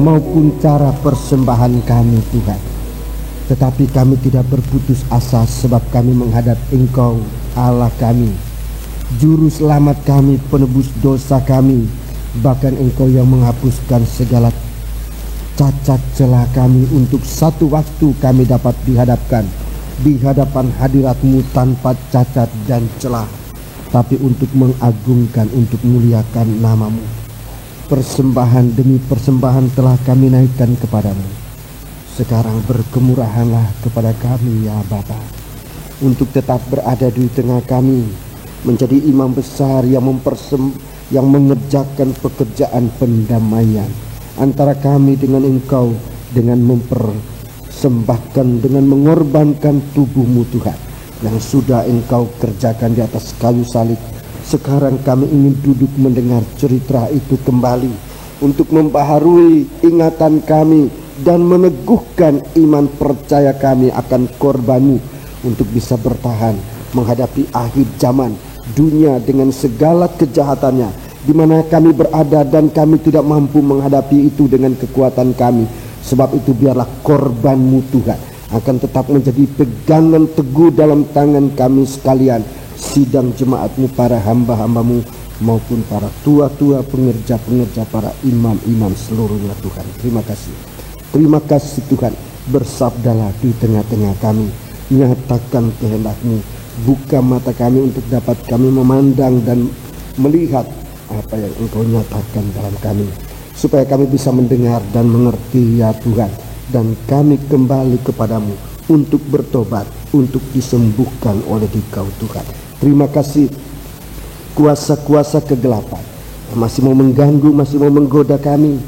maupun cara persembahan kami Tuhan. Tetapi kami tidak berputus asa, sebab kami menghadap Engkau Allah kami, Juru Selamat kami, penebus dosa kami. Bahkan Engkau yang menghapuskan segala cacat celah kami, untuk satu waktu kami dapat dihadapkan di hadapan hadirat-Mu tanpa cacat dan celah, tapi untuk mengagungkan, untuk muliakan nama-Mu. Persembahan demi persembahan telah kami naikkan kepadamu. Sekarang berkemurahanlah kepada kami ya Bapa, untuk tetap berada di tengah kami, menjadi imam besar yang mengerjakan pekerjaan pendamaian antara kami dengan Engkau, dengan mempersembahkan, dengan mengorbankan tubuh-Mu Tuhan, yang sudah Engkau kerjakan di atas kayu salib. Sekarang kami ingin duduk mendengar cerita itu kembali, untuk membaharui ingatan kami dan meneguhkan iman percaya kami akan korban-Mu, untuk bisa bertahan menghadapi akhir zaman, dunia dengan segala kejahatannya, di mana kami berada dan kami tidak mampu menghadapi itu dengan kekuatan kami. Sebab itu biarlah korban-Mu Tuhan akan tetap menjadi pegangan teguh dalam tangan kami sekalian, sidang jemaat-Mu, para hamba-hamba-Mu, maupun para tua-tua, pengerja-pengerja, para imam-imam seluruhnya Tuhan. Terima kasih. Terima kasih Tuhan, bersabdalah di tengah-tengah kami, nyatakan kehendak-Mu, buka mata kami untuk dapat kami memandang dan melihat apa yang Engkau nyatakan dalam kami, supaya kami bisa mendengar dan mengerti ya Tuhan, dan kami kembali kepadamu untuk bertobat, untuk disembuhkan oleh Dikau Tuhan. Terima kasih kuasa-kuasa kegelapan masih mau mengganggu, masih mau menggoda kami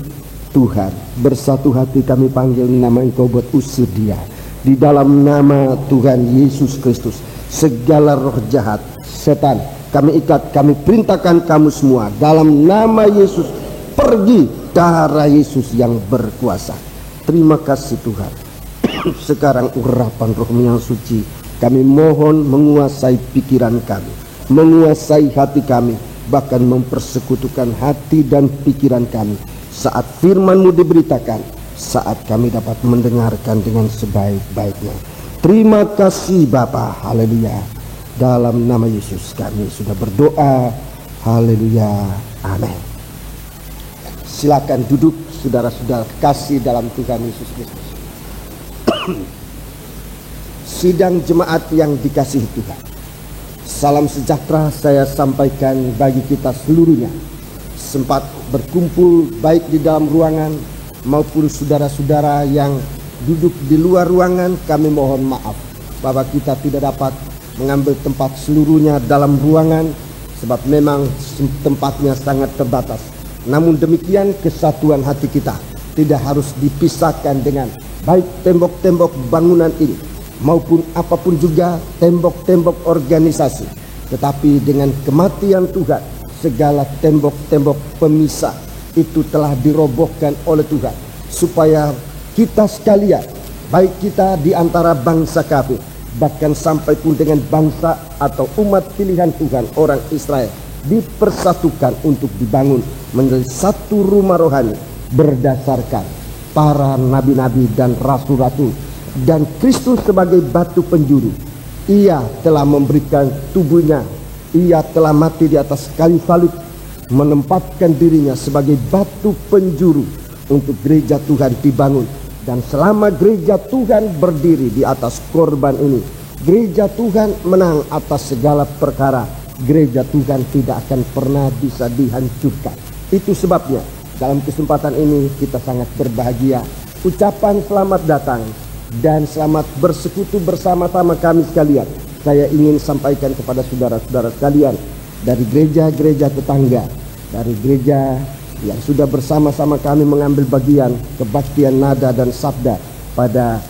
Tuhan, bersatu hati kami panggil nama Engkau buat usir dia. Di dalam nama Tuhan Yesus Kristus, segala roh jahat, setan, kami ikat, kami perintahkan kamu semua dalam nama Yesus, pergi, darah Yesus yang berkuasa. Terima kasih Tuhan. Sekarang urapan Roh-Mu yang suci, kami mohon menguasai pikiran kami, menguasai hati kami, bahkan mempersekutukan hati dan pikiran kami saat firman-Mu diberitakan, saat kami dapat mendengarkan dengan sebaik-baiknya. Terima kasih Bapa, haleluya. Dalam nama Yesus kami sudah berdoa, haleluya, amin. Silakan duduk saudara-saudara kasih dalam Tuhan Yesus Kristus. Sidang jemaat yang dikasihi Tuhan, salam sejahtera saya sampaikan bagi kita seluruhnya. Sempat berkumpul baik di dalam ruangan maupun saudara-saudara yang duduk di luar ruangan, kami mohon maaf bahwa kita tidak dapat mengambil tempat seluruhnya dalam ruangan, sebab memang tempatnya sangat terbatas. Namun demikian, kesatuan hati kita tidak harus dipisahkan dengan baik tembok-tembok bangunan ini maupun apapun juga tembok-tembok organisasi, tetapi dengan kematian Tuhan, segala tembok-tembok pemisah itu telah dirobohkan oleh Tuhan, supaya kita sekalian, baik kita di antara bangsa kafir, bahkan sampai pun dengan bangsa atau umat pilihan Tuhan orang Israel, dipersatukan untuk dibangun menjadi satu rumah rohani berdasarkan para nabi-nabi dan rasul-rasul, dan Kristus sebagai batu penjuru. Ia telah memberikan tubuhnya, ia telah mati di atas kayu salib, menempatkan dirinya sebagai batu penjuru untuk gereja Tuhan dibangun. Dan selama gereja Tuhan berdiri di atas korban ini, gereja Tuhan menang atas segala perkara. Gereja Tuhan tidak akan pernah bisa dihancurkan. Itu sebabnya dalam kesempatan ini kita sangat berbahagia. Ucapan selamat datang dan selamat bersekutu bersama-sama kami sekalian, saya ingin sampaikan kepada saudara-saudara sekalian dari gereja-gereja tetangga, dari gereja yang sudah bersama-sama kami mengambil bagian kebaktian nada dan sabda pada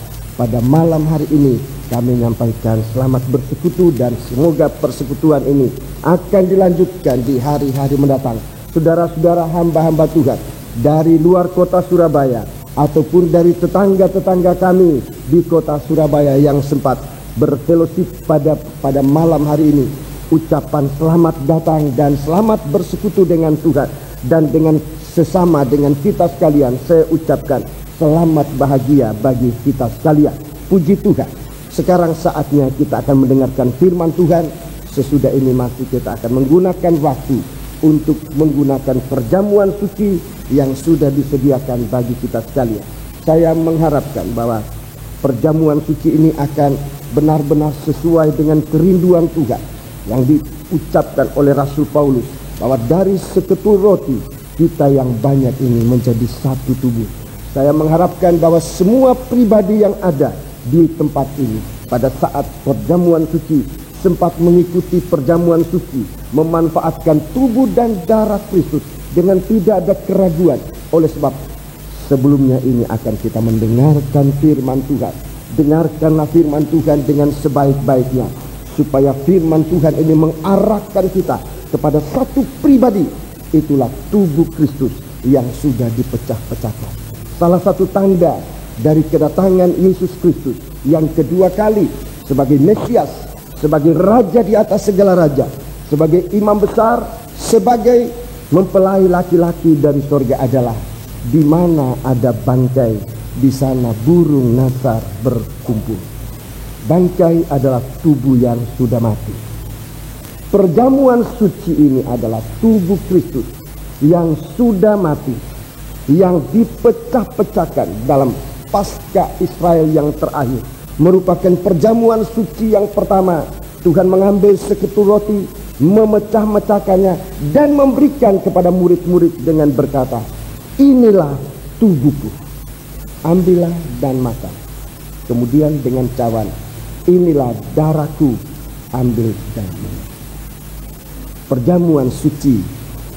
malam hari ini. Kami menyampaikan selamat bersekutu dan semoga persekutuan ini akan dilanjutkan di hari-hari mendatang. Saudara-saudara hamba-hamba Tuhan dari luar kota Surabaya ataupun dari tetangga-tetangga kami di kota Surabaya yang sempat berfellowship pada malam hari ini, ucapan selamat datang dan selamat bersekutu dengan Tuhan dan dengan sesama dengan kita sekalian, saya ucapkan selamat bahagia bagi kita sekalian. Puji Tuhan. Sekarang saatnya kita akan mendengarkan firman Tuhan. Sesudah ini masih kita akan menggunakan waktu untuk menggunakan perjamuan suci yang sudah disediakan bagi kita sekalian. Saya mengharapkan bahwa perjamuan suci ini akan benar-benar sesuai dengan kerinduan Tuhan yang diucapkan oleh Rasul Paulus, bahwa dari seketul roti kita yang banyak ini menjadi satu tubuh. Saya mengharapkan bahwa semua pribadi yang ada di tempat ini pada saat perjamuan suci sempat mengikuti perjamuan suci, memanfaatkan tubuh dan darah Kristus dengan tidak ada keraguan. Oleh sebab sebelumnya ini akan kita mendengarkan firman Tuhan. Dengarkanlah firman Tuhan dengan sebaik-baiknya, supaya firman Tuhan ini mengarahkan kita kepada satu pribadi. Itulah tubuh Kristus yang sudah dipecah-pecahkan. Salah satu tanda dari kedatangan Yesus Kristus yang kedua kali sebagai Mesias, sebagai Raja di atas segala raja, sebagai Imam besar, sebagai mempelai laki-laki dari sorga adalah di mana ada bangkai, di sana burung nasar berkumpul. Bangkai adalah tubuh yang sudah mati. Perjamuan suci ini adalah tubuh Kristus yang sudah mati, yang dipecah-pecahkan dalam Paskah Israel yang terakhir. Merupakan perjamuan suci yang pertama. Tuhan mengambil seketul roti, memecah-mecahkannya dan memberikan kepada murid-murid dengan berkata, inilah tubuhku, ambillah dan makan. Kemudian dengan cawan, inilah darahku, ambil dan minum. Perjamuan suci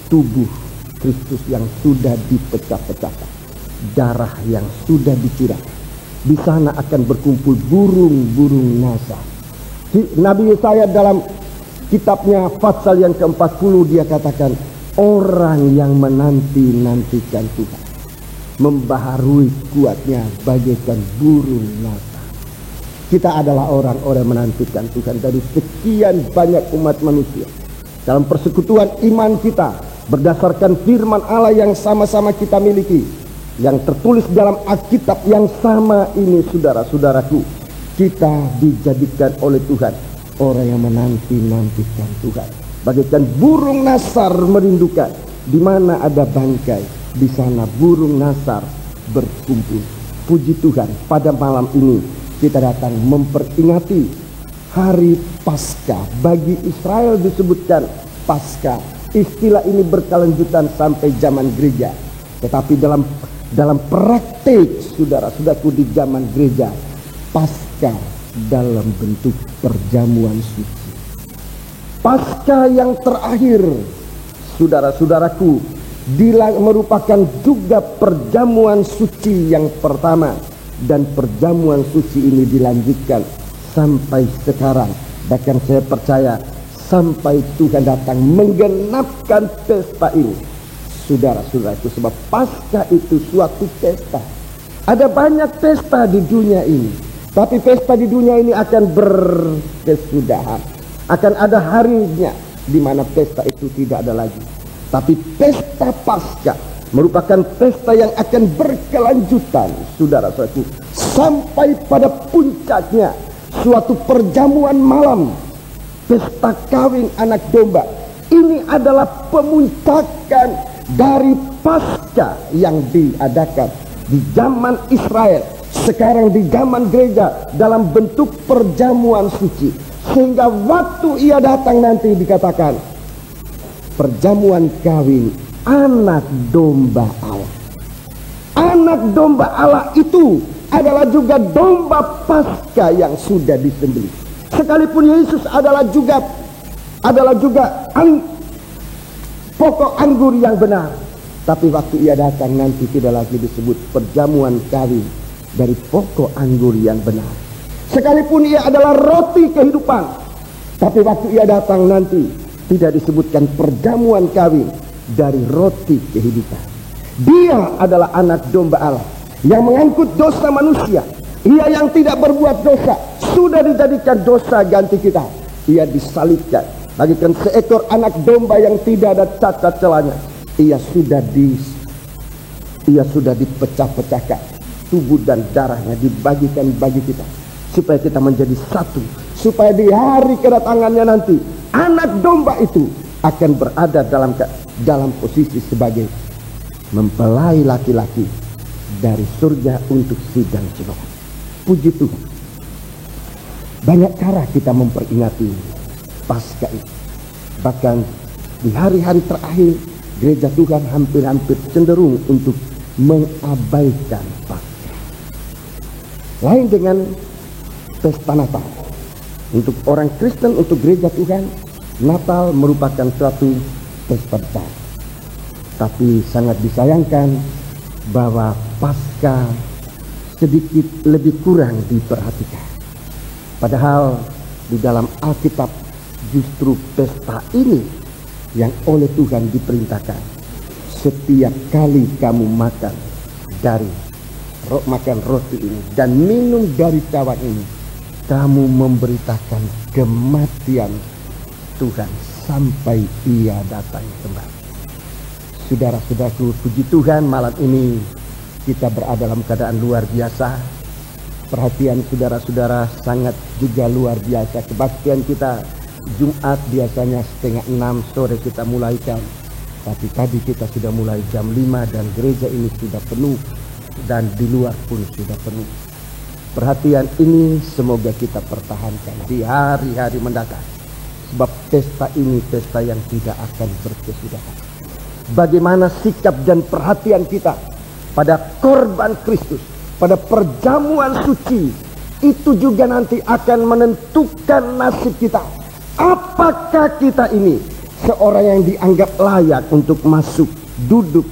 tubuh Kristus yang sudah dipecah-pecahkan, darah yang sudah dicurahkan. Di sana akan berkumpul burung-burung nasar. Nabi Yesaya dalam kitabnya pasal yang ke-40 dia katakan, orang yang menanti-nantikan Tuhan membaharui kuatnya bagaikan burung nasar. Kita adalah orang-orang menantikan Tuhan dari sekian banyak umat manusia. Dalam persekutuan iman kita berdasarkan firman Allah yang sama-sama kita miliki, yang tertulis dalam Alkitab yang sama ini, saudara-saudaraku, kita dijadikan oleh Tuhan orang yang menanti-nantikan Tuhan. Bagaikan burung nasar merindukan, di mana ada bangkai, di sana burung nasar berkumpul. Puji Tuhan, pada malam ini kita datang memperingati hari Paskah. Bagi Israel disebutkan Paskah. Istilah ini berkelanjutan sampai zaman gereja. Tetapi dalam praktik, saudara-saudaraku, di zaman gereja, Paskah dalam bentuk perjamuan suci. Paskah yang terakhir, saudara-saudaraku, merupakan juga perjamuan suci yang pertama. Dan perjamuan suci ini dilanjutkan sampai sekarang. Bahkan saya percaya sampai Tuhan datang menggenapkan pesta ini. Saudara-saudaraku, sebab Paskah itu suatu pesta. Ada banyak pesta di dunia ini, tapi pesta di dunia ini akan berkesudahan. Akan ada harinya di mana pesta itu tidak ada lagi. Tapi pesta Paskah merupakan pesta yang akan berkelanjutan, saudara-saudaraku, sampai pada puncaknya suatu perjamuan malam, pesta kawin anak domba. Ini adalah pemuncakan dari Paskah yang diadakan di zaman Israel, sekarang di zaman gereja dalam bentuk perjamuan suci. Sehingga waktu ia datang nanti dikatakan perjamuan kawin anak domba Allah. Anak domba Allah itu adalah juga domba Paskah yang sudah disembelih. Sekalipun Yesus adalah juga pokok anggur yang benar, tapi waktu ia datang nanti tidak lagi disebut perjamuan kawin dari pokok anggur yang benar. Sekalipun ia adalah roti kehidupan, tapi waktu ia datang nanti tidak disebutkan perjamuan kawin dari roti kehidupan. Dia adalah anak domba Allah yang mengangkut dosa manusia. Ia yang tidak berbuat dosa sudah dijadikan dosa ganti kita. Ia disalibkan bagaikan seekor anak domba yang tidak ada cacat celanya. Ia sudah Ia sudah dipecah-pecahkan, tubuh dan darahnya dibagikan bagi kita, supaya kita menjadi satu, supaya di hari kedatangannya nanti anak domba itu akan berada dalam posisi sebagai mempelai laki-laki dari surga untuk sidang jemaat. Puji Tuhan. Banyak cara kita memperingati Paskah ini. Bahkan di hari-hari terakhir, gereja Tuhan hampir-hampir cenderung untuk mengabaikan Paskah. Lain dengan pesta Natal. Untuk orang Kristen, untuk gereja Tuhan, Natal merupakan suatu pesta besar. Tapi sangat disayangkan bahwa Paskah sedikit lebih kurang diperhatikan. Padahal di dalam Alkitab justru pesta ini yang oleh Tuhan diperintahkan. Setiap kali kamu makan roti ini dan minum dari cawan ini, kamu memberitakan kematian Tuhan sampai Ia datang kembali. Saudara-saudaraku, puji Tuhan, malam ini kita berada dalam keadaan luar biasa. Perhatian saudara-saudara sangat juga luar biasa. Kebaktian kita Jumat biasanya 5:30 sore kita mulaikan, tapi tadi kita sudah mulai jam 5 dan gereja ini sudah penuh, dan di luar pun sudah penuh. Perhatian ini semoga kita pertahankan di hari-hari mendatang, sebab pesta ini pesta yang tidak akan berkesudahan. Bagaimana sikap dan perhatian kita pada korban Kristus, pada perjamuan suci, itu juga nanti akan menentukan nasib kita. Apakah kita ini seorang yang dianggap layak untuk masuk, duduk,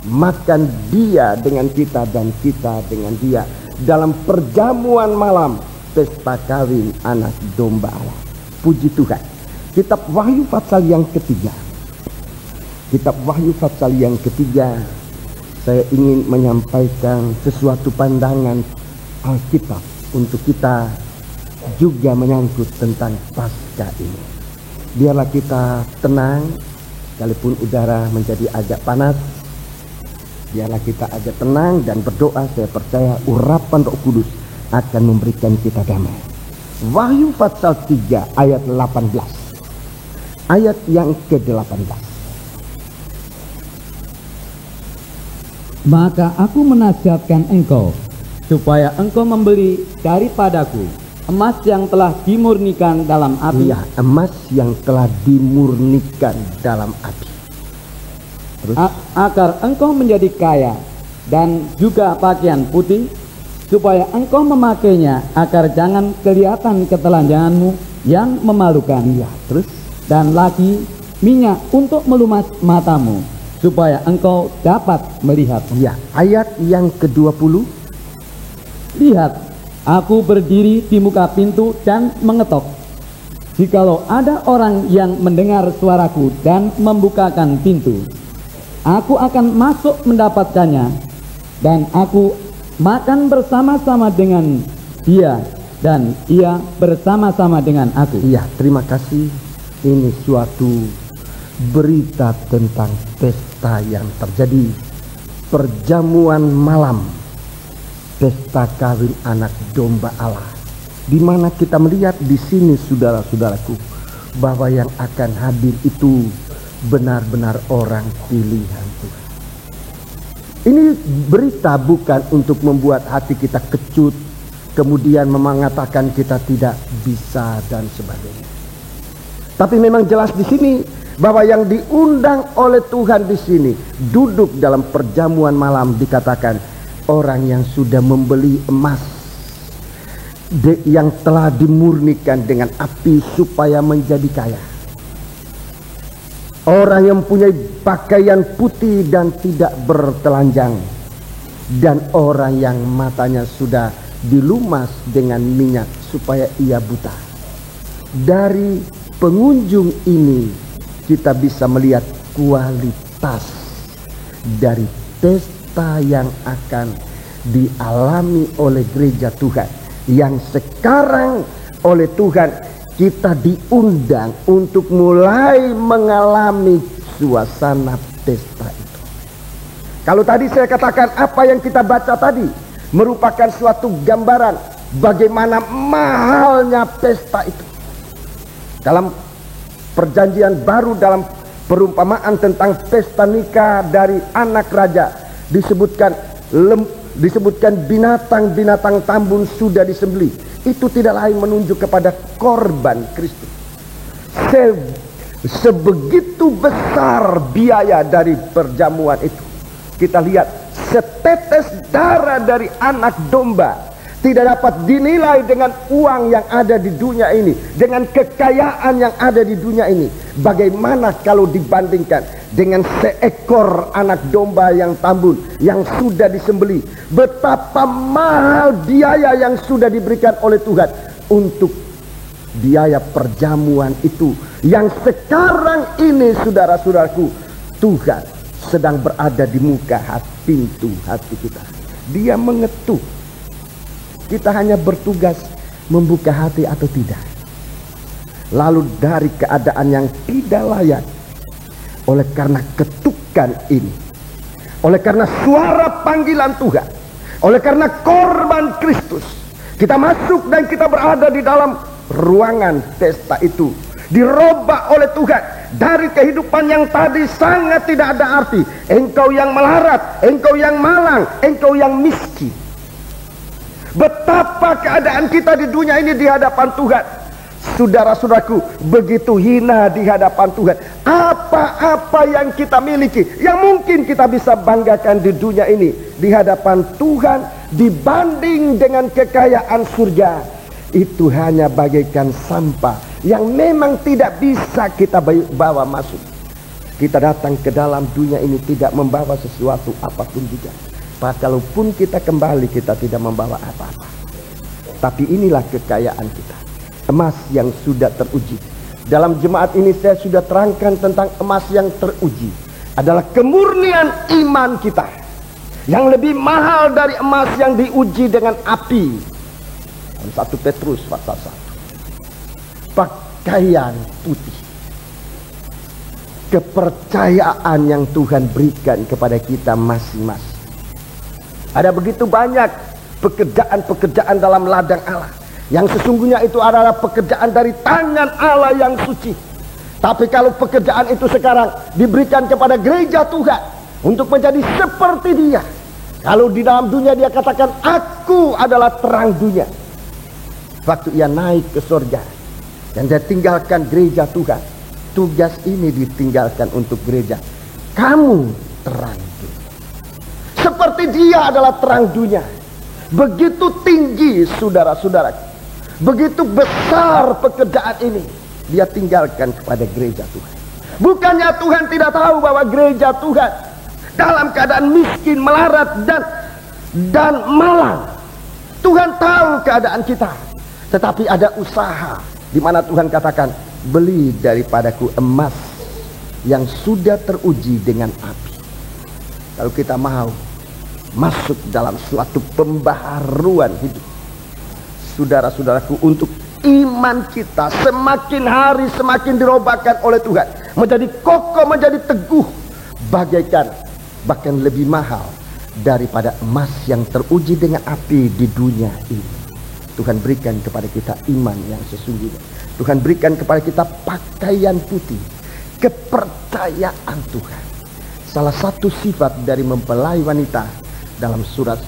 makan dia dengan kita dan kita dengan dia dalam perjamuan malam pesta kawin anak domba Allah. Puji Tuhan. Kitab Wahyu pasal yang ketiga. Kitab Wahyu pasal yang ketiga, saya ingin menyampaikan sesuatu pandangan Alkitab untuk kita juga menyangkut tentang Paskah ini. Biarlah kita tenang, sekalipun udara menjadi agak panas. Biarlah kita agak tenang dan berdoa. Saya percaya urapan Roh Kudus akan memberikan kita damai. Wahyu pasal 3 ayat 18. Ayat yang ke-18. Maka aku menasihatkan engkau, supaya engkau membeli daripadaku emas yang telah dimurnikan dalam api. Ya, emas yang telah dimurnikan dalam api. Terus? Agar engkau menjadi kaya, dan juga pakaian putih, supaya engkau memakainya, agar jangan kelihatan ketelanjanganmu yang memalukan. Ya, terus? Dan lagi minyak untuk melumas matamu, supaya engkau dapat melihat. Ya, ayat yang ke-20. Lihat, aku berdiri di muka pintu dan mengetok. Jikalau ada orang yang mendengar suaraku dan membukakan pintu, aku akan masuk mendapatkannya, dan aku makan bersama-sama dengan dia, dan ia bersama-sama dengan aku. Iya, terima kasih. Ini suatu berita tentang pesta yang terjadi, perjamuan malam, pesta kawin anak domba Allah, di mana kita melihat di sini, saudara-saudaraku, bahwa yang akan hadir itu benar-benar orang pilihan Tuhan. Ini berita bukan untuk membuat hati kita kecut, kemudian mengatakan kita tidak bisa dan sebagainya. Tapi memang jelas di sini bahwa yang diundang oleh Tuhan di sini duduk dalam perjamuan malam, dikatakan orang yang sudah membeli emas yang telah dimurnikan dengan api supaya menjadi kaya. Orang yang mempunyai pakaian putih dan tidak bertelanjang, dan orang yang matanya sudah dilumas dengan minyak supaya ia buta. Dari pengunjung ini kita bisa melihat kualitas dari pesta yang akan dialami oleh gereja Tuhan, yang sekarang oleh Tuhan kita diundang untuk mulai mengalami suasana pesta itu. Kalau tadi saya katakan apa yang kita baca tadi merupakan suatu gambaran bagaimana mahalnya pesta itu. Dalam perjanjian baru, dalam perumpamaan tentang pesta nikah dari anak raja, disebutkan binatang-binatang tambun sudah disembelih. Itu tidak lain menunjuk kepada korban Kristus. Sebegitu besar biaya dari perjamuan itu. Kita lihat setetes darah dari anak domba tidak dapat dinilai dengan uang yang ada di dunia ini, dengan kekayaan yang ada di dunia ini. Bagaimana kalau dibandingkan dengan seekor anak domba yang tambun, yang sudah disembelih? Betapa mahal biaya yang sudah diberikan oleh Tuhan untuk biaya perjamuan itu. Yang sekarang ini, saudara-saudaraku, Tuhan sedang berada di muka pintu hati kita. Dia mengetuk. Kita hanya bertugas membuka hati atau tidak. Lalu dari keadaan yang tidak layak, oleh karena ketukan ini, oleh karena suara panggilan Tuhan, oleh karena korban Kristus, kita masuk dan kita berada di dalam ruangan pesta itu. Dirubah oleh Tuhan dari kehidupan yang tadi sangat tidak ada arti. Engkau yang melarat, engkau yang malang, engkau yang miskin. Betapa keadaan kita di dunia ini di hadapan Tuhan. Saudara-saudaraku, begitu hina di hadapan Tuhan. Apa-apa yang kita miliki, yang mungkin kita bisa banggakan di dunia ini, di hadapan Tuhan dibanding dengan kekayaan surga, itu hanya bagaikan sampah yang memang tidak bisa kita bawa masuk. Kita datang ke dalam dunia ini tidak membawa sesuatu apapun juga. Kalaupun kita kembali, kita tidak membawa apa-apa. Tapi inilah kekayaan kita, emas yang sudah teruji. Dalam jemaat ini saya sudah terangkan tentang emas yang teruji adalah kemurnian iman kita, yang lebih mahal dari emas yang diuji dengan api. 1 Petrus pasal 1. Pakaian putih, kepercayaan yang Tuhan berikan kepada kita masing-masing. Ada begitu banyak pekerjaan-pekerjaan dalam ladang Allah yang sesungguhnya itu adalah pekerjaan dari tangan Allah yang suci. Tapi kalau pekerjaan itu sekarang diberikan kepada gereja Tuhan untuk menjadi seperti Dia, kalau di dalam dunia Dia katakan, aku adalah terang dunia. Waktu Ia naik ke surga dan Dia tinggalkan gereja Tuhan, tugas ini ditinggalkan untuk gereja. Kamu terang dunia. Seperti Dia adalah terang dunia. Begitu tinggi, saudara-saudara, begitu besar pekerjaan ini, Dia tinggalkan kepada gereja Tuhan. Bukannya Tuhan tidak tahu bahwa gereja Tuhan dalam keadaan miskin, melarat dan malang. Tuhan tahu keadaan kita. Tetapi ada usaha di mana Tuhan katakan, beli daripadaku emas yang sudah teruji dengan api. Kalau kita mau masuk dalam suatu pembaharuan hidup, saudara-saudaraku, untuk iman kita semakin hari semakin dirobahkan oleh Tuhan, menjadi kokoh, menjadi teguh, bagaikan bahkan lebih mahal daripada emas yang teruji dengan api di dunia ini. Tuhan berikan kepada kita iman yang sesungguhnya. Tuhan berikan kepada kita pakaian putih, kepercayaan Tuhan. Salah satu sifat dari mempelai wanita dalam surat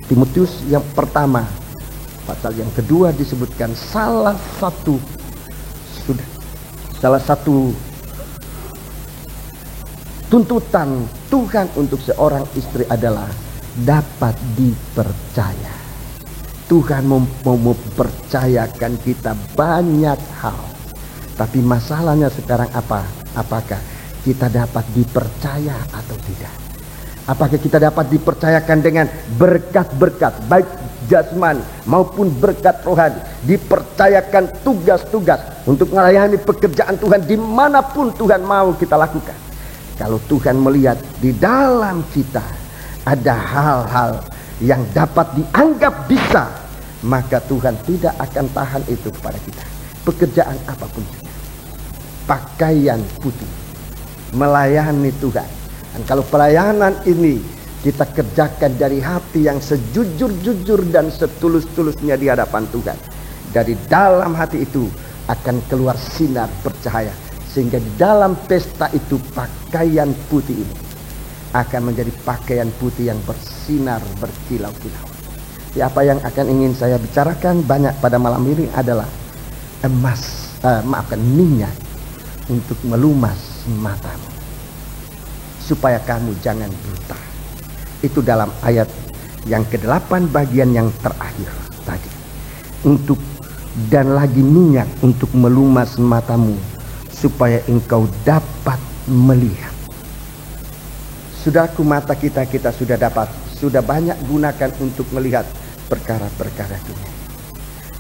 Timotius yang pertama pasal yang kedua disebutkan salah satu tuntutan Tuhan untuk seorang istri adalah dapat dipercaya. Tuhan mempercayakan kita banyak hal, tapi masalahnya sekarang apa? Apakah kita dapat dipercaya atau tidak? Apakah kita dapat dipercayakan dengan berkat-berkat baik jasmani maupun berkat rohani, dipercayakan tugas-tugas untuk melayani pekerjaan Tuhan dimanapun Tuhan mau kita lakukan? Kalau Tuhan melihat di dalam kita ada hal-hal yang dapat dianggap bisa, maka Tuhan tidak akan tahan itu kepada kita. Pekerjaan apapun juga, pakaian putih, melayani Tuhan. Dan kalau pelayanan ini kita kerjakan dari hati yang sejujur-jujur dan setulus-tulusnya di hadapan Tuhan. Dari dalam hati itu akan keluar sinar bercahaya, sehingga di dalam pesta itu pakaian putih ini akan menjadi pakaian putih yang bersinar berkilau-kilau. Apa yang akan ingin saya bicarakan banyak pada malam ini adalah minyak untuk melumas matamu, supaya kamu jangan buta. Itu dalam ayat yang ke-8 bagian yang terakhir tadi. Dan lagi minyak untuk melumas matamu, supaya engkau dapat melihat. Saudaraku, mata kita sudah banyak gunakan untuk melihat perkara-perkara dunia.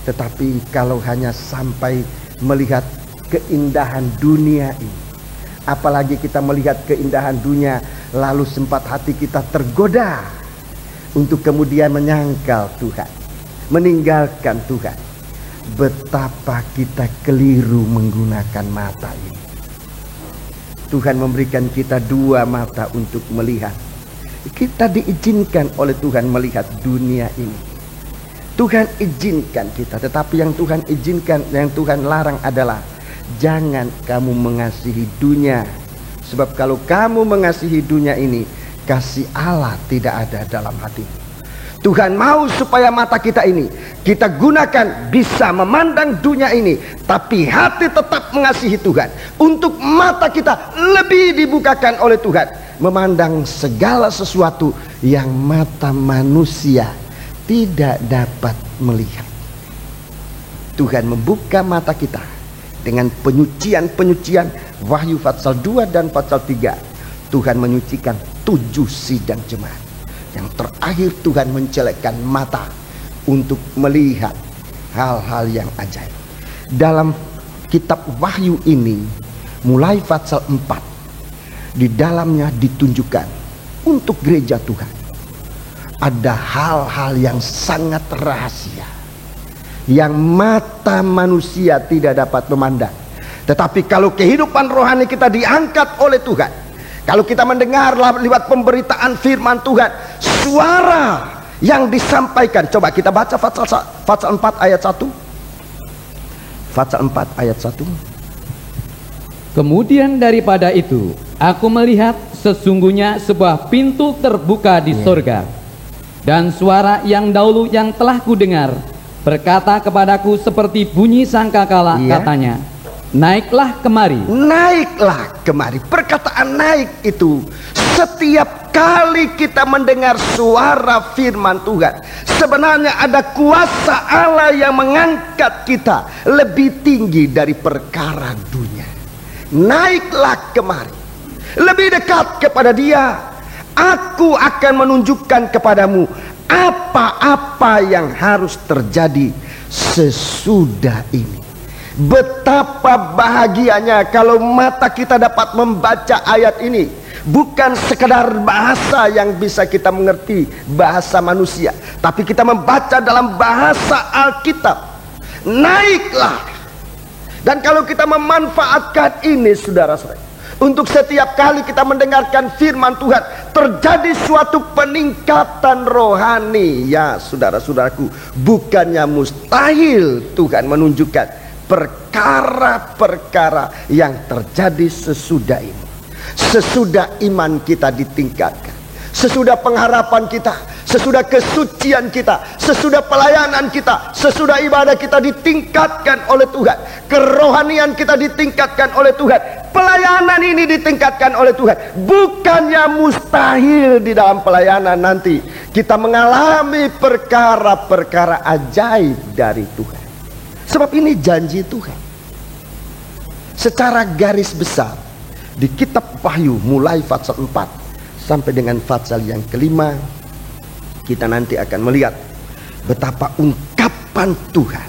Tetapi kalau hanya sampai melihat keindahan dunia ini, apalagi kita melihat keindahan dunia lalu sempat hati kita tergoda untuk kemudian menyangkal Tuhan, meninggalkan Tuhan, betapa kita keliru menggunakan mata ini. Tuhan memberikan kita 2 mata untuk melihat. Kita diizinkan oleh Tuhan melihat dunia ini. Tuhan izinkan kita, tetapi yang Tuhan izinkan, yang Tuhan larang adalah jangan kamu mengasihi dunia. Sebab kalau kamu mengasihi dunia ini, kasih Allah tidak ada dalam hatimu. Tuhan mau supaya mata kita ini kita gunakan bisa memandang dunia ini, tapi hati tetap mengasihi Tuhan. Untuk mata kita lebih dibukakan oleh Tuhan, memandang segala sesuatu yang mata manusia tidak dapat melihat. Tuhan membuka mata kita dengan penyucian-penyucian. Wahyu pasal 2 dan pasal 3, Tuhan menyucikan 7 sidang jemaat. Yang terakhir Tuhan mencelekkan mata untuk melihat hal-hal yang ajaib. Dalam kitab Wahyu ini, mulai pasal 4, di dalamnya ditunjukkan untuk gereja Tuhan ada hal-hal yang sangat rahasia yang mata manusia tidak dapat memandang. Tetapi kalau kehidupan rohani kita diangkat oleh Tuhan, kalau kita mendengar lewat pemberitaan firman Tuhan, suara yang disampaikan. Coba kita baca pasal 4 ayat 1. Pasal 4 ayat 1. Kemudian daripada itu, aku melihat sesungguhnya sebuah pintu terbuka di sorga. Dan suara yang dahulu yang telah kudengar berkata kepadaku seperti bunyi sangkakala, katanya, naiklah kemari. Naiklah kemari. Perkataan naik itu setiap kali kita mendengar suara firman Tuhan, sebenarnya ada kuasa Allah yang mengangkat kita lebih tinggi dari perkara dunia. Naiklah kemari, lebih dekat kepada Dia. Aku akan menunjukkan kepadamu apa-apa yang harus terjadi sesudah ini. Betapa bahagianya kalau mata kita dapat membaca ayat ini. Bukan sekedar bahasa yang bisa kita mengerti, bahasa manusia, tapi kita membaca dalam bahasa Alkitab. Naiklah. Dan kalau kita memanfaatkan ini, saudara-saudara, untuk setiap kali kita mendengarkan firman Tuhan, terjadi suatu peningkatan rohani. Ya saudara-saudaraku, bukannya mustahil Tuhan menunjukkan perkara-perkara yang terjadi sesudah ini. Sesudah iman kita ditingkatkan, sesudah pengharapan kita, sesudah kesucian kita, sesudah pelayanan kita, sesudah ibadah kita ditingkatkan oleh Tuhan, kerohanian kita ditingkatkan oleh Tuhan, pelayanan ini ditingkatkan oleh Tuhan. Bukannya mustahil di dalam pelayanan nanti kita mengalami perkara-perkara ajaib dari Tuhan. Sebab ini janji Tuhan. Secara garis besar di kitab Wahyu mulai pasal 4 sampai dengan pasal yang kelima, kita nanti akan melihat betapa ungkapan Tuhan.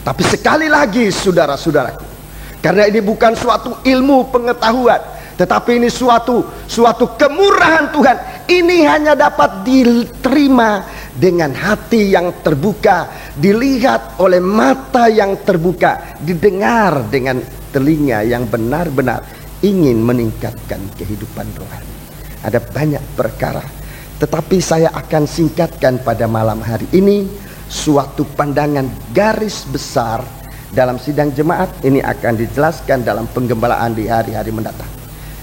Tapi sekali lagi saudara-saudaraku, karena ini bukan suatu ilmu pengetahuan, tetapi ini suatu kemurahan Tuhan. Ini hanya dapat diterima dengan hati yang terbuka, dilihat oleh mata yang terbuka, didengar dengan telinga yang benar-benar ingin meningkatkan kehidupan rohani. Ada banyak perkara Tetapi saya akan singkatkan pada malam hari ini suatu pandangan garis besar dalam sidang jemaat. Ini akan dijelaskan dalam penggembalaan di hari-hari mendatang.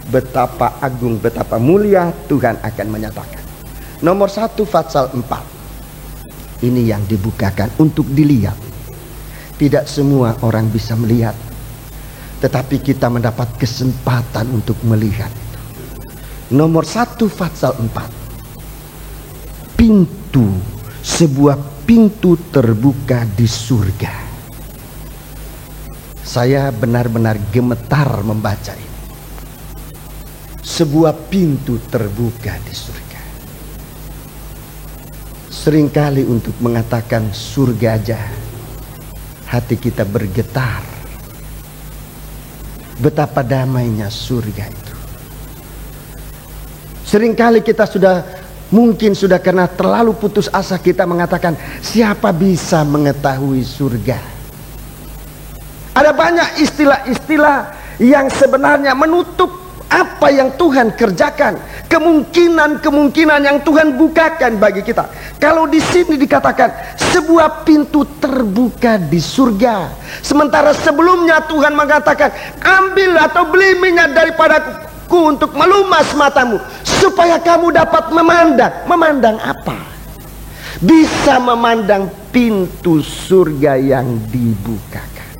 Betapa agung, betapa mulia Tuhan akan menyatakan. Nomor 1 Fatsal 4. Ini yang dibukakan untuk dilihat. Tidak semua orang bisa melihat, tetapi kita mendapat kesempatan untuk melihat itu. Nomor 1 Fatsal 4. Pintu, sebuah pintu terbuka di surga. Saya benar-benar gemetar membaca ini. Sebuah pintu terbuka di surga. Seringkali untuk mengatakan surga aja, hati kita bergetar. Betapa damainya surga itu. Seringkali kita mungkin sudah karena terlalu putus asa kita mengatakan, siapa bisa mengetahui surga? Ada banyak istilah-istilah yang sebenarnya menutup apa yang Tuhan kerjakan, kemungkinan-kemungkinan yang Tuhan bukakan bagi kita. Kalau di sini dikatakan sebuah pintu terbuka di surga, sementara sebelumnya Tuhan mengatakan, ambil atau beli minyak daripadaku untuk melumas matamu, supaya kamu dapat memandang. Memandang apa? Bisa memandang pintu surga yang dibukakan.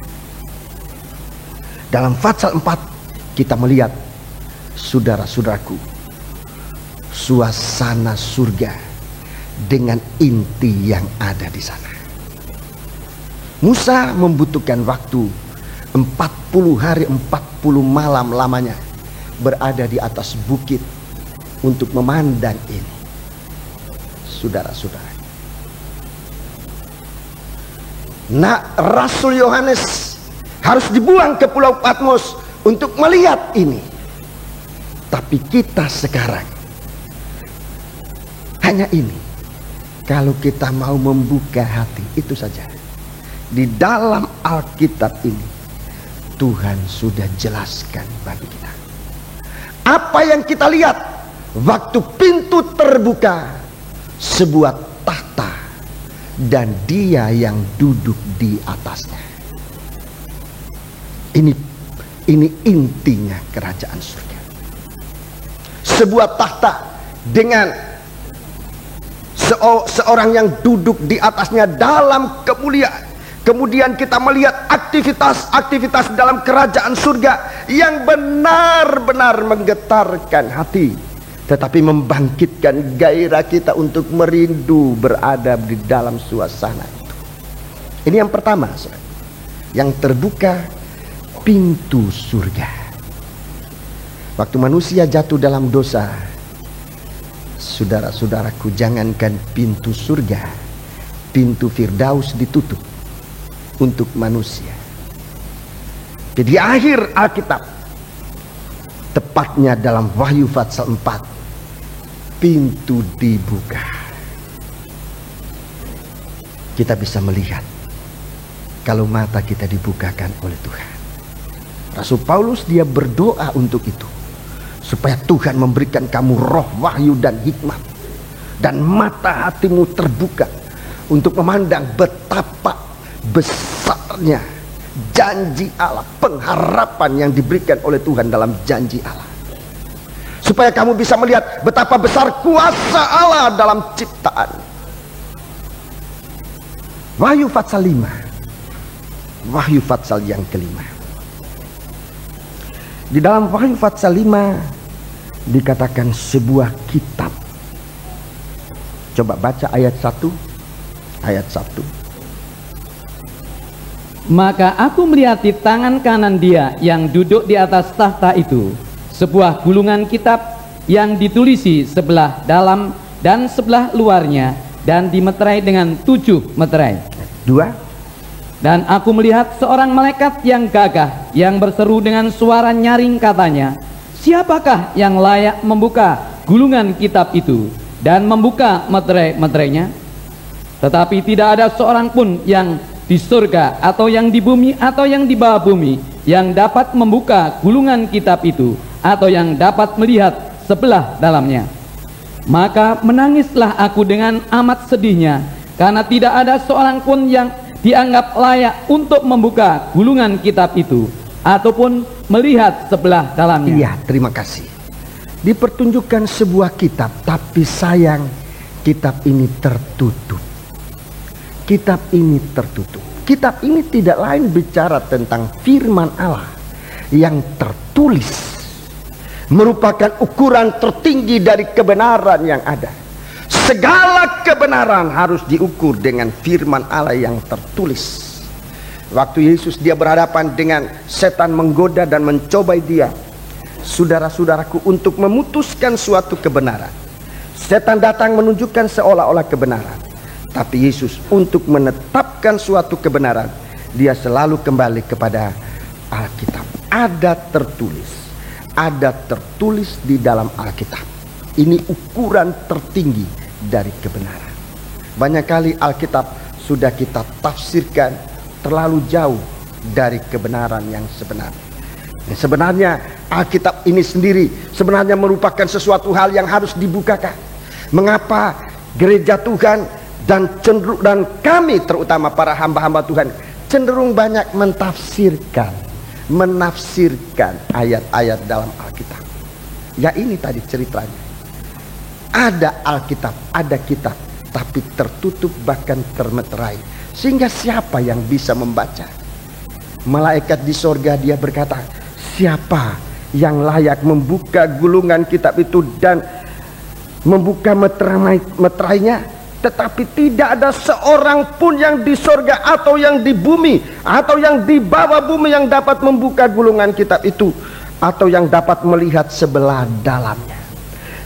Dalam Fatsal 4 kita melihat, saudara-saudaraku, suasana surga dengan inti yang ada di sana. Musa membutuhkan waktu 40 hari 40 malam lamanya berada di atas bukit untuk memandang ini. Saudara-saudara, Rasul Yohanes harus dibuang ke Pulau Patmos untuk melihat ini. Tapi kita sekarang hanya ini. Kalau kita mau membuka hati, itu saja. Di dalam Alkitab ini Tuhan sudah jelaskan bagi kita. Apa yang kita lihat waktu pintu terbuka, sebuah tahta dan Dia yang duduk di atasnya. Ini intinya kerajaan surga. Sebuah tahta dengan seorang yang duduk di atasnya dalam kemuliaan. Kemudian kita melihat aktivitas-aktivitas dalam kerajaan surga yang benar-benar menggetarkan hati, tetapi membangkitkan gairah kita untuk merindu berada di dalam suasana itu. Ini yang pertama, yang terbuka pintu surga. Waktu manusia jatuh dalam dosa, saudara-saudaraku, jangankan pintu surga, pintu Firdaus ditutup untuk manusia. Jadi akhir Alkitab, tepatnya dalam Wahyu Fatsal 4, pintu dibuka. Kita bisa melihat kalau mata kita dibukakan oleh Tuhan. Rasul Paulus dia berdoa untuk itu, supaya Tuhan memberikan kamu roh wahyu dan hikmat, dan mata hatimu terbuka untuk memandang betapa besarnya janji Allah, pengharapan yang diberikan oleh Tuhan dalam janji Allah, supaya kamu bisa melihat betapa besar kuasa Allah dalam ciptaan. Wahyu Fatsal 5, Wahyu Fatsal yang kelima. Di dalam Wahyu Fatsal 5 dikatakan sebuah kitab. Coba baca ayat 1. Ayat 1. Maka aku melihat di tangan kanan Dia yang duduk di atas tahta itu sebuah gulungan kitab yang ditulisi sebelah dalam dan sebelah luarnya, dan dimeterai dengan 7 meterai. 2. Dan aku melihat seorang malaikat yang gagah, yang berseru dengan suara nyaring, katanya, siapakah yang layak membuka gulungan kitab itu dan membuka meterai-meterainya? Tetapi tidak ada seorang pun yang di surga atau yang di bumi atau yang di bawah bumi yang dapat membuka gulungan kitab itu, atau yang dapat melihat sebelah dalamnya. Maka menangislah aku dengan amat sedihnya, karena tidak ada seorang pun yang dianggap layak untuk membuka gulungan kitab itu ataupun melihat sebelah dalamnya. Iya, terima kasih. Dipertunjukkan sebuah kitab, tapi sayang kitab ini tertutup. Kitab ini tertutup. Kitab ini tidak lain bicara tentang firman Allah yang tertulis, merupakan ukuran tertinggi dari kebenaran yang ada. Segala kebenaran harus diukur dengan firman Allah yang tertulis. Waktu Yesus dia berhadapan dengan setan menggoda dan mencobai dia, saudara-saudaraku, untuk memutuskan suatu kebenaran. Setan datang menunjukkan seolah-olah kebenaran, tapi Yesus untuk menetapkan suatu kebenaran, dia selalu kembali kepada Alkitab. Ada tertulis di dalam Alkitab. Ini ukuran tertinggi dari kebenaran. Banyak kali Alkitab sudah kita tafsirkan terlalu jauh dari kebenaran yang sebenarnya. Sebenarnya Alkitab ini sendiri sebenarnya merupakan sesuatu hal yang harus dibukakan. Mengapa gereja Tuhan dan kami terutama para hamba-hamba Tuhan cenderung banyak menafsirkan ayat-ayat dalam Alkitab? Ya ini tadi ceritanya. Ada Alkitab, ada kitab, tapi tertutup bahkan termeterai, sehingga siapa yang bisa membaca? Malaikat di sorga dia berkata, siapa yang layak membuka gulungan kitab itu dan membuka meterainya? Tetapi tidak ada seorang pun yang di sorga atau yang di bumi atau yang di bawah bumi yang dapat membuka gulungan kitab itu atau yang dapat melihat sebelah dalamnya.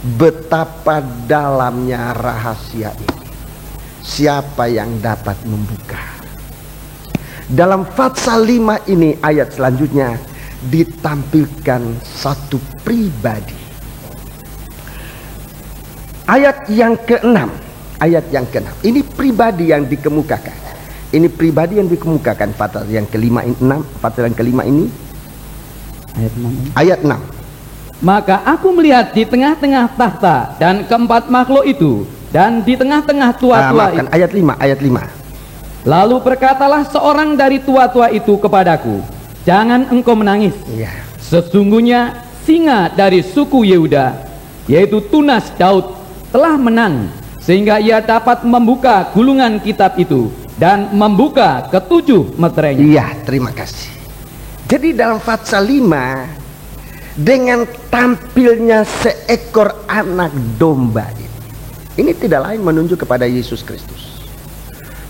Betapa dalamnya rahasia ini. Siapa yang dapat membuka? Dalam Fatsal 5 ini ayat selanjutnya ditampilkan satu pribadi. Ayat yang ke-6. Ini pribadi yang dikemukakan. Ini pribadi yang dikemukakan Fatsal yang kelima ini. Ayat 6. Maka aku melihat di tengah-tengah tahta dan keempat makhluk itu, dan di tengah-tengah tua-tua itu. Ayat 5. Lalu berkatalah seorang dari tua-tua itu kepadaku, jangan engkau menangis. Ya. Sesungguhnya singa dari suku Yehuda, yaitu tunas Daud, telah menang, sehingga ia dapat membuka gulungan kitab itu dan membuka ketujuh meterainya. Iya, terima kasih. Jadi dalam Fatsal 5, dengan tampilnya seekor anak domba ini tidak lain menunjuk kepada Yesus Kristus.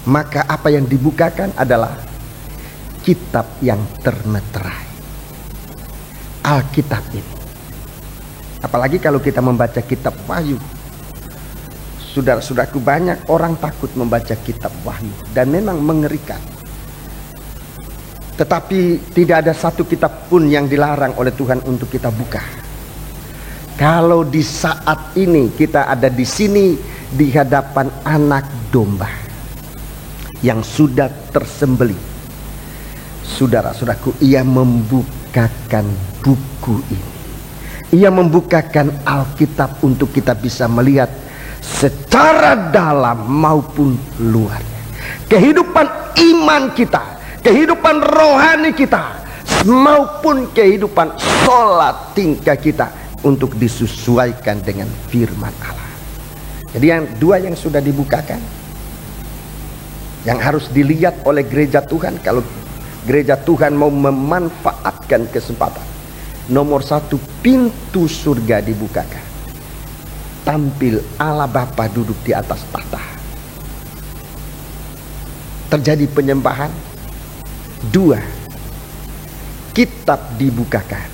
Maka apa yang dibukakan adalah kitab yang termeterai, Alkitab ini. Apalagi kalau kita membaca kitab Wahyu, saudara-saudaraku, banyak orang takut membaca kitab Wahyu dan memang mengerikan. Tetapi tidak ada satu kitab pun yang dilarang oleh Tuhan untuk kita buka. Kalau di saat ini kita ada di sini di hadapan anak domba yang sudah tersembelih, saudara-saudaraku, ia membukakan buku ini. Ia membukakan Alkitab untuk kita bisa melihat secara dalam maupun luarnya. Kehidupan iman kita, kehidupan rohani kita, maupun kehidupan sholat tingkah kita untuk disesuaikan dengan firman Allah. Jadi yang dua yang sudah dibukakan, yang harus dilihat oleh gereja Tuhan kalau gereja Tuhan mau memanfaatkan kesempatan. Nomor satu, pintu surga dibukakan. Tampil Allah Bapa duduk di atas tahta. Terjadi penyembahan. Dua, kitab dibukakan.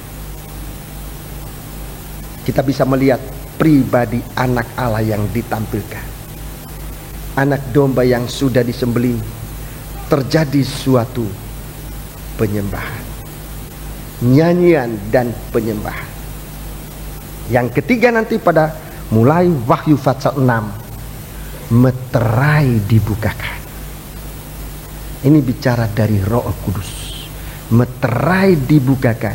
Kita bisa melihat pribadi anak Allah yang ditampilkan. Anak domba yang sudah disembelih. Terjadi suatu penyembahan, nyanyian dan penyembahan. Yang ketiga nanti pada mulai Wahyu Fatsal 6, meterai dibukakan. Ini bicara dari Roh Kudus. Meterai dibukakan,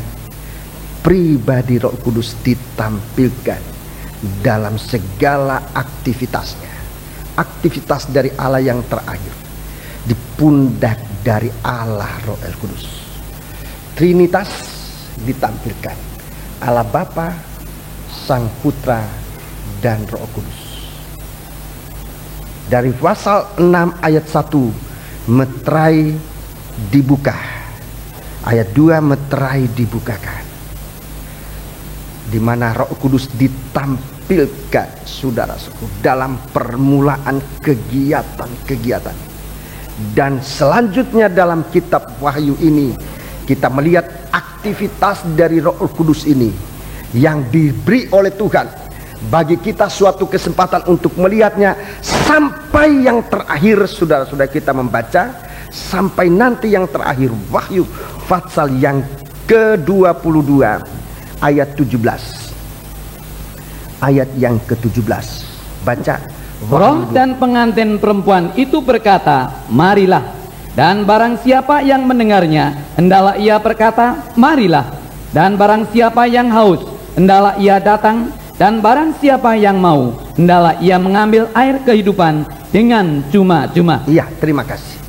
pribadi Roh Kudus ditampilkan dalam segala aktivitasnya. Aktivitas dari Allah yang terakhir di pundak dari Allah Roh El Kudus. Trinitas ditampilkan, Allah Bapa, Sang Putra, dan Roh Kudus. Dari pasal 6 ayat 1 meterai dibuka, ayat 2 meterai dibukakan, di mana Roh Kudus ditampilkan, saudara-saudara, dalam permulaan kegiatan-kegiatan. Dan selanjutnya dalam kitab Wahyu ini kita melihat aktivitas dari Roh Kudus ini yang diberi oleh Tuhan bagi kita suatu kesempatan untuk melihatnya sampai yang terakhir. Saudara-saudara, kita membaca sampai nanti yang terakhir, Wahyu pasal yang ke-22 ayat 17. Ayat yang ke-17, baca. Roh dan pengantin perempuan itu berkata, marilah. Dan barang siapa yang mendengarnya, hendaklah ia berkata, marilah. Dan barang siapa yang haus, hendaklah ia datang. Dan barang siapa yang mau, hendaklah ia mengambil air kehidupan dengan cuma-cuma. Iya, terima kasih.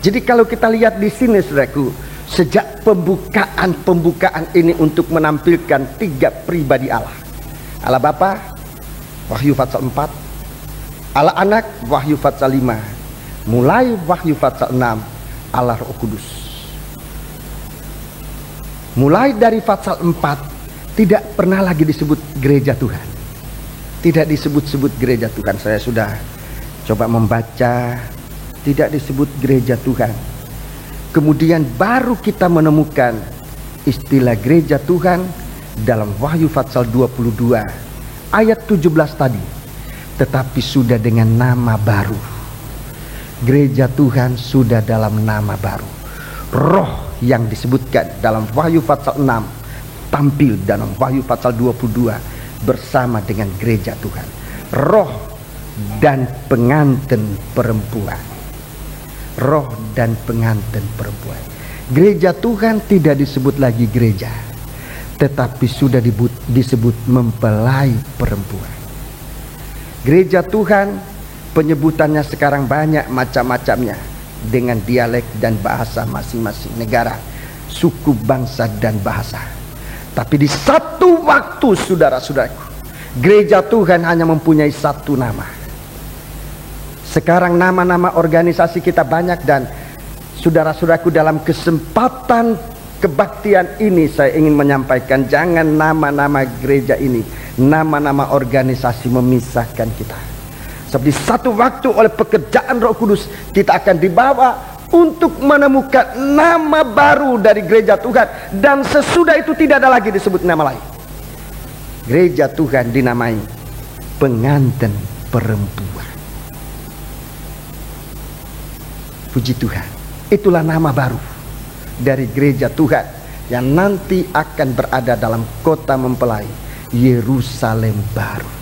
Jadi kalau kita lihat di sini, saudaraku, sejak pembukaan ini untuk menampilkan 3 pribadi Allah. Allah Bapa, Wahyu pasal 4. Allah Anak, Wahyu pasal 5. Mulai Wahyu pasal 6, Allah Roh Kudus. Mulai dari pasal 4 tidak pernah lagi disebut gereja Tuhan. Tidak disebut-sebut gereja Tuhan. Saya sudah coba membaca, tidak disebut gereja Tuhan. Kemudian baru kita menemukan istilah gereja Tuhan dalam Wahyu pasal 22 ayat 17 tadi. Tetapi sudah dengan nama baru. Gereja Tuhan sudah dalam nama baru. Roh yang disebutkan dalam Wahyu pasal 6 tampil dalam Wahyu pasal 22 bersama dengan gereja Tuhan. Roh dan pengantin perempuan. Roh dan pengantin perempuan. Gereja Tuhan tidak disebut lagi gereja, tetapi sudah disebut mempelai perempuan. Gereja Tuhan penyebutannya sekarang banyak macam-macamnya, dengan dialek dan bahasa masing-masing negara, suku, bangsa, dan bahasa. Tapi di satu waktu, saudara-saudaraku, gereja Tuhan hanya mempunyai satu nama. Sekarang nama-nama organisasi kita banyak, dan saudara-saudaraku, dalam kesempatan kebaktian ini saya ingin menyampaikan, jangan nama-nama gereja ini, nama-nama organisasi memisahkan kita. Sebab di satu waktu oleh pekerjaan Roh Kudus kita akan dibawa untuk menemukan nama baru dari gereja Tuhan, dan sesudah itu tidak ada lagi disebut nama lain. Gereja Tuhan dinamai pengantin perempuan. Puji Tuhan, itulah nama baru dari gereja Tuhan yang nanti akan berada dalam kota mempelai Yerusalem baru.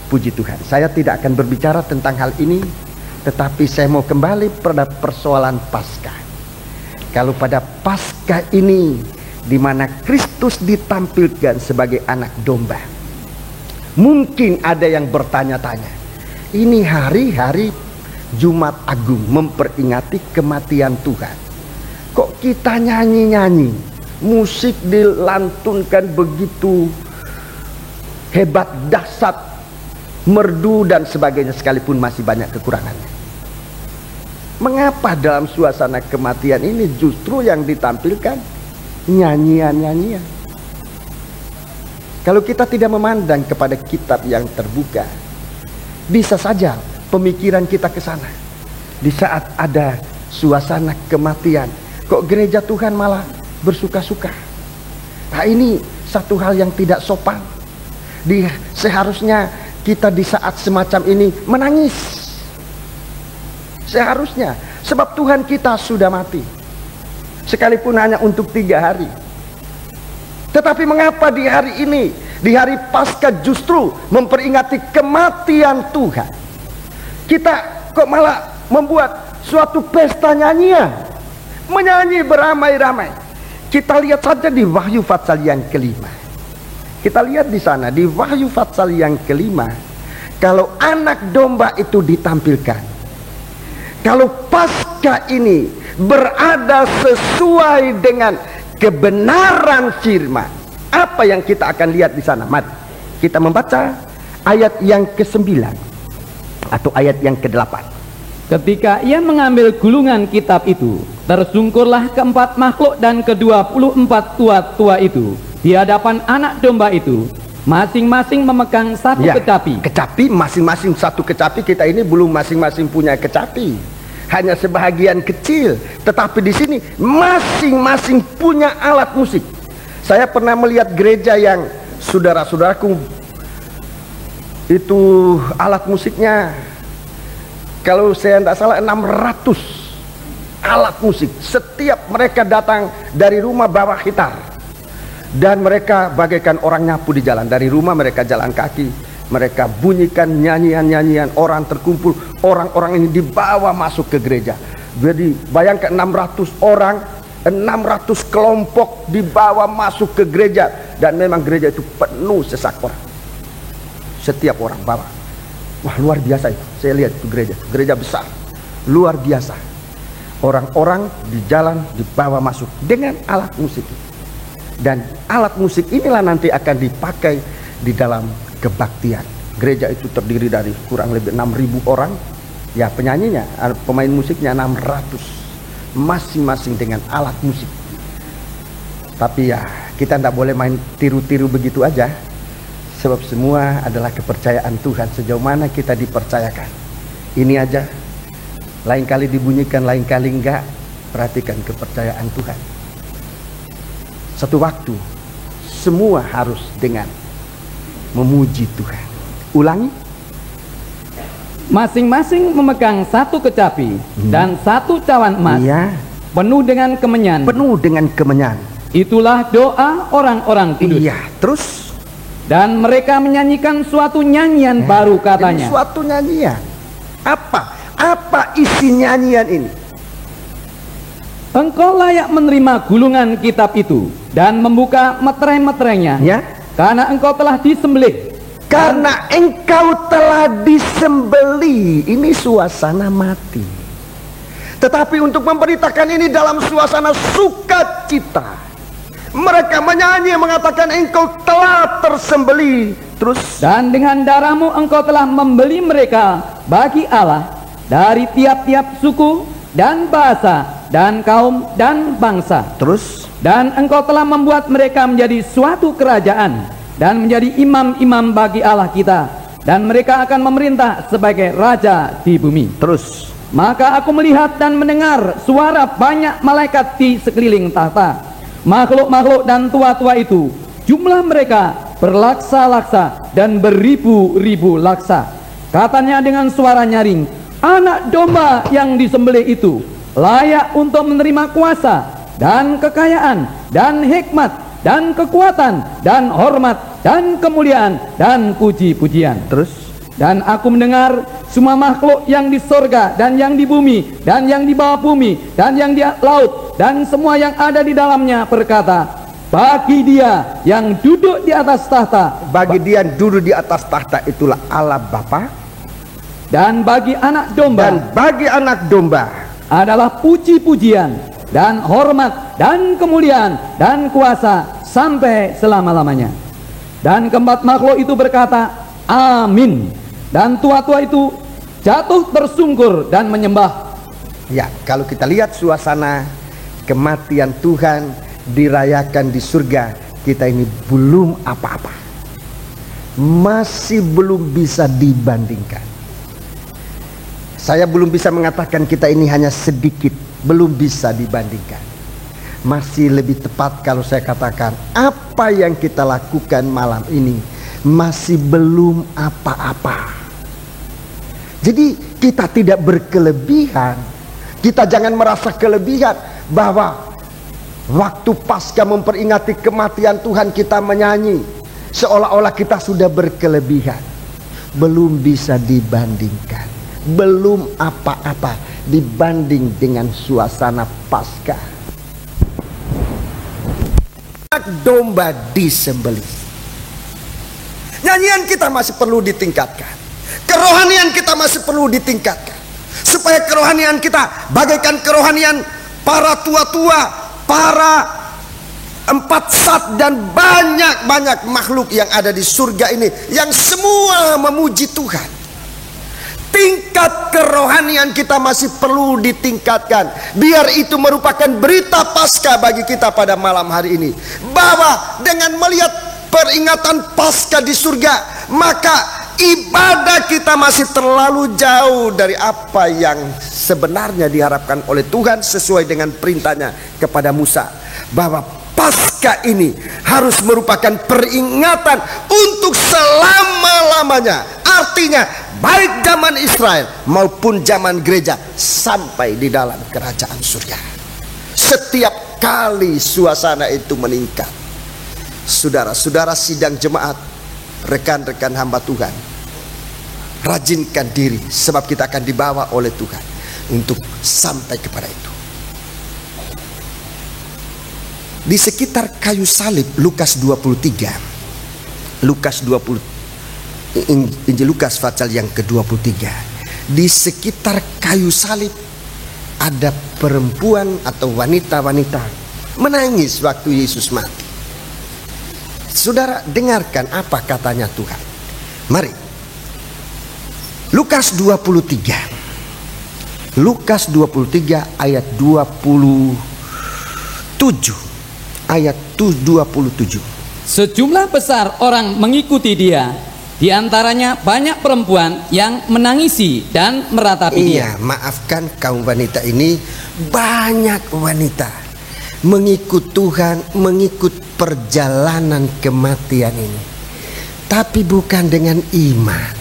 Puji Tuhan, saya tidak akan berbicara tentang hal ini, tetapi saya mau kembali pada persoalan Paskah. Kalau pada Paskah ini, di mana Kristus ditampilkan sebagai anak domba, mungkin ada yang bertanya-tanya, ini hari-hari Jumat Agung memperingati kematian Tuhan, kok kita nyanyi-nyanyi, musik dilantunkan begitu hebat, dahsyat, merdu dan sebagainya, sekalipun masih banyak kekurangannya. Mengapa dalam suasana kematian ini justru yang ditampilkan nyanyian-nyanyian? Kalau kita tidak memandang kepada kitab yang terbuka, bisa saja pemikiran kita ke sana. Di saat ada suasana kematian, kok gereja Tuhan malah bersuka-suka? Nah, ini satu hal yang tidak sopan. Seharusnya kita di saat semacam ini menangis. Seharusnya, sebab Tuhan kita sudah mati, sekalipun hanya untuk 3 hari. Tetapi mengapa di hari ini, di hari Paskah, justru memperingati kematian Tuhan, kita kok malah membuat suatu pesta nyanyian, menyanyi beramai-ramai? Kita lihat saja di Wahyu pasal yang ke-5. Kita lihat di sana di Wahyu pasal yang kelima, kalau anak domba itu ditampilkan, kalau Paskah ini berada sesuai dengan kebenaran firman, apa yang kita akan lihat di sana? Mari kita membaca ayat yang ke-9 atau ayat yang ke-8. Ketika ia mengambil gulungan kitab itu, tersungkurlah keempat makhluk dan ke-24 tua-tua itu di hadapan anak domba itu, masing-masing memegang satu kecapi. Kecapi, masing-masing satu kecapi. Kita ini belum masing-masing punya kecapi, hanya sebahagian kecil. Tetapi di sini masing-masing punya alat musik. Saya pernah melihat gereja yang saudara-saudaraku itu alat musiknya, kalau saya tidak salah 600 alat musik. Setiap mereka datang dari rumah bawa gitar, dan mereka bagaikan orang nyapu di jalan. Dari rumah mereka jalan kaki, mereka bunyikan nyanyian-nyanyian, orang terkumpul, orang-orang ini dibawa masuk ke gereja. Jadi bayangkan 600 orang, 600 kelompok dibawa masuk ke gereja, dan memang gereja itu penuh sesak orang. Setiap orang bawa. Wah, luar biasa itu. Saya lihat itu gereja besar, luar biasa. Orang-orang di jalan dibawa masuk dengan alat musik itu. Dan alat musik inilah nanti akan dipakai di dalam kebaktian. Gereja itu terdiri dari kurang lebih 6.000 orang. Ya, penyanyinya, pemain musiknya 600, masing-masing dengan alat musik. Tapi ya, kita tidak boleh main tiru-tiru begitu aja, sebab semua adalah kepercayaan Tuhan. Sejauh mana kita dipercayakan. Ini aja, lain kali dibunyikan, lain kali enggak. Perhatikan kepercayaan Tuhan. Satu waktu semua harus dengan memuji Tuhan. Ulangi. Masing-masing memegang satu kecapi dan satu cawan emas, penuh dengan kemenyan. Penuh dengan kemenyan. Itulah doa orang-orang kudus. Iya, terus. Dan mereka menyanyikan suatu nyanyian baru, katanya. Suatu nyanyian. Apa isi nyanyian ini? Engkau layak menerima gulungan kitab itu dan membuka meterai-meterainya, karena engkau telah disembelih. Karena engkau telah disembelih. Ini suasana mati. Tetapi untuk memberitakan ini dalam suasana sukacita, mereka menyanyi mengatakan engkau telah tersembelih. Terus, dan dengan darahmu engkau telah membeli mereka bagi Allah dari tiap-tiap suku dan bahasa dan kaum dan bangsa. Terus, dan engkau telah membuat mereka menjadi suatu kerajaan dan menjadi imam-imam bagi Allah kita, dan mereka akan memerintah sebagai raja di bumi. Terus, maka aku melihat dan mendengar suara banyak malaikat di sekeliling tahta, makhluk-makhluk dan tua-tua itu. Jumlah mereka berlaksa-laksa dan beribu-ribu laksa. Katanya dengan suara nyaring, anak domba yang disembelih itu layak untuk menerima kuasa dan kekayaan dan hikmat dan kekuatan dan hormat dan kemuliaan dan puji-pujian. Terus, dan aku mendengar semua makhluk yang di sorga dan yang di bumi dan yang di bawah bumi dan yang di laut dan semua yang ada di dalamnya berkata, bagi dia yang duduk di atas tahta, bagi dia yang duduk di atas tahta itulah Allah Bapa, dan bagi anak domba, adalah puji-pujian dan hormat dan kemuliaan dan kuasa sampai selama-lamanya. Dan keempat makhluk itu berkata, amin. Dan tua-tua itu jatuh tersungkur dan menyembah. Ya, kalau kita lihat suasana kematian Tuhan dirayakan di surga, kita ini belum apa-apa, masih belum bisa dibandingkan. Saya belum bisa mengatakan kita ini hanya sedikit, belum bisa dibandingkan. Masih lebih tepat kalau saya katakan apa yang kita lakukan malam ini masih belum apa-apa. Jadi kita tidak berkelebihan. Kita jangan merasa kelebihan bahwa waktu pasca memperingati kematian Tuhan kita menyanyi seolah-olah kita sudah berkelebihan. Belum bisa dibandingkan, belum apa-apa dibanding dengan suasana Paskah. Anak domba disembelih. Nyanyian kita masih perlu ditingkatkan. Kerohanian kita masih perlu ditingkatkan. Supaya kerohanian kita bagaikan kerohanian para tua-tua, para empat sat dan banyak-banyak makhluk yang ada di surga ini, yang semua memuji Tuhan. Tingkat kerohanian kita masih perlu ditingkatkan. Biar itu merupakan berita Paskah bagi kita pada malam hari ini, bahwa dengan melihat peringatan Paskah di surga, maka ibadah kita masih terlalu jauh dari apa yang sebenarnya diharapkan oleh Tuhan sesuai dengan perintahnya kepada Musa, bahwa Paskah ini harus merupakan peringatan untuk selama-lamanya. Artinya baik zaman Israel maupun zaman gereja sampai di dalam kerajaan surga. Setiap kali suasana itu meningkat, saudara-saudara sidang jemaat, rekan-rekan hamba Tuhan, rajinkan diri, sebab kita akan dibawa oleh Tuhan untuk sampai kepada itu. Di sekitar kayu salib, Lukas 23, Injil Lukas pasal yang ke-23, di sekitar kayu salib ada perempuan atau wanita-wanita menangis waktu Yesus mati. Saudara, dengarkan apa katanya Tuhan. Mari, Lukas 23, Lukas 23 ayat 27, ayat 27. Sejumlah besar orang mengikuti dia, di antaranya banyak perempuan yang menangisi dan meratapi dia. Iya, maafkan kaum wanita ini, banyak wanita mengikut Tuhan, mengikut perjalanan kematian ini, tapi bukan dengan iman,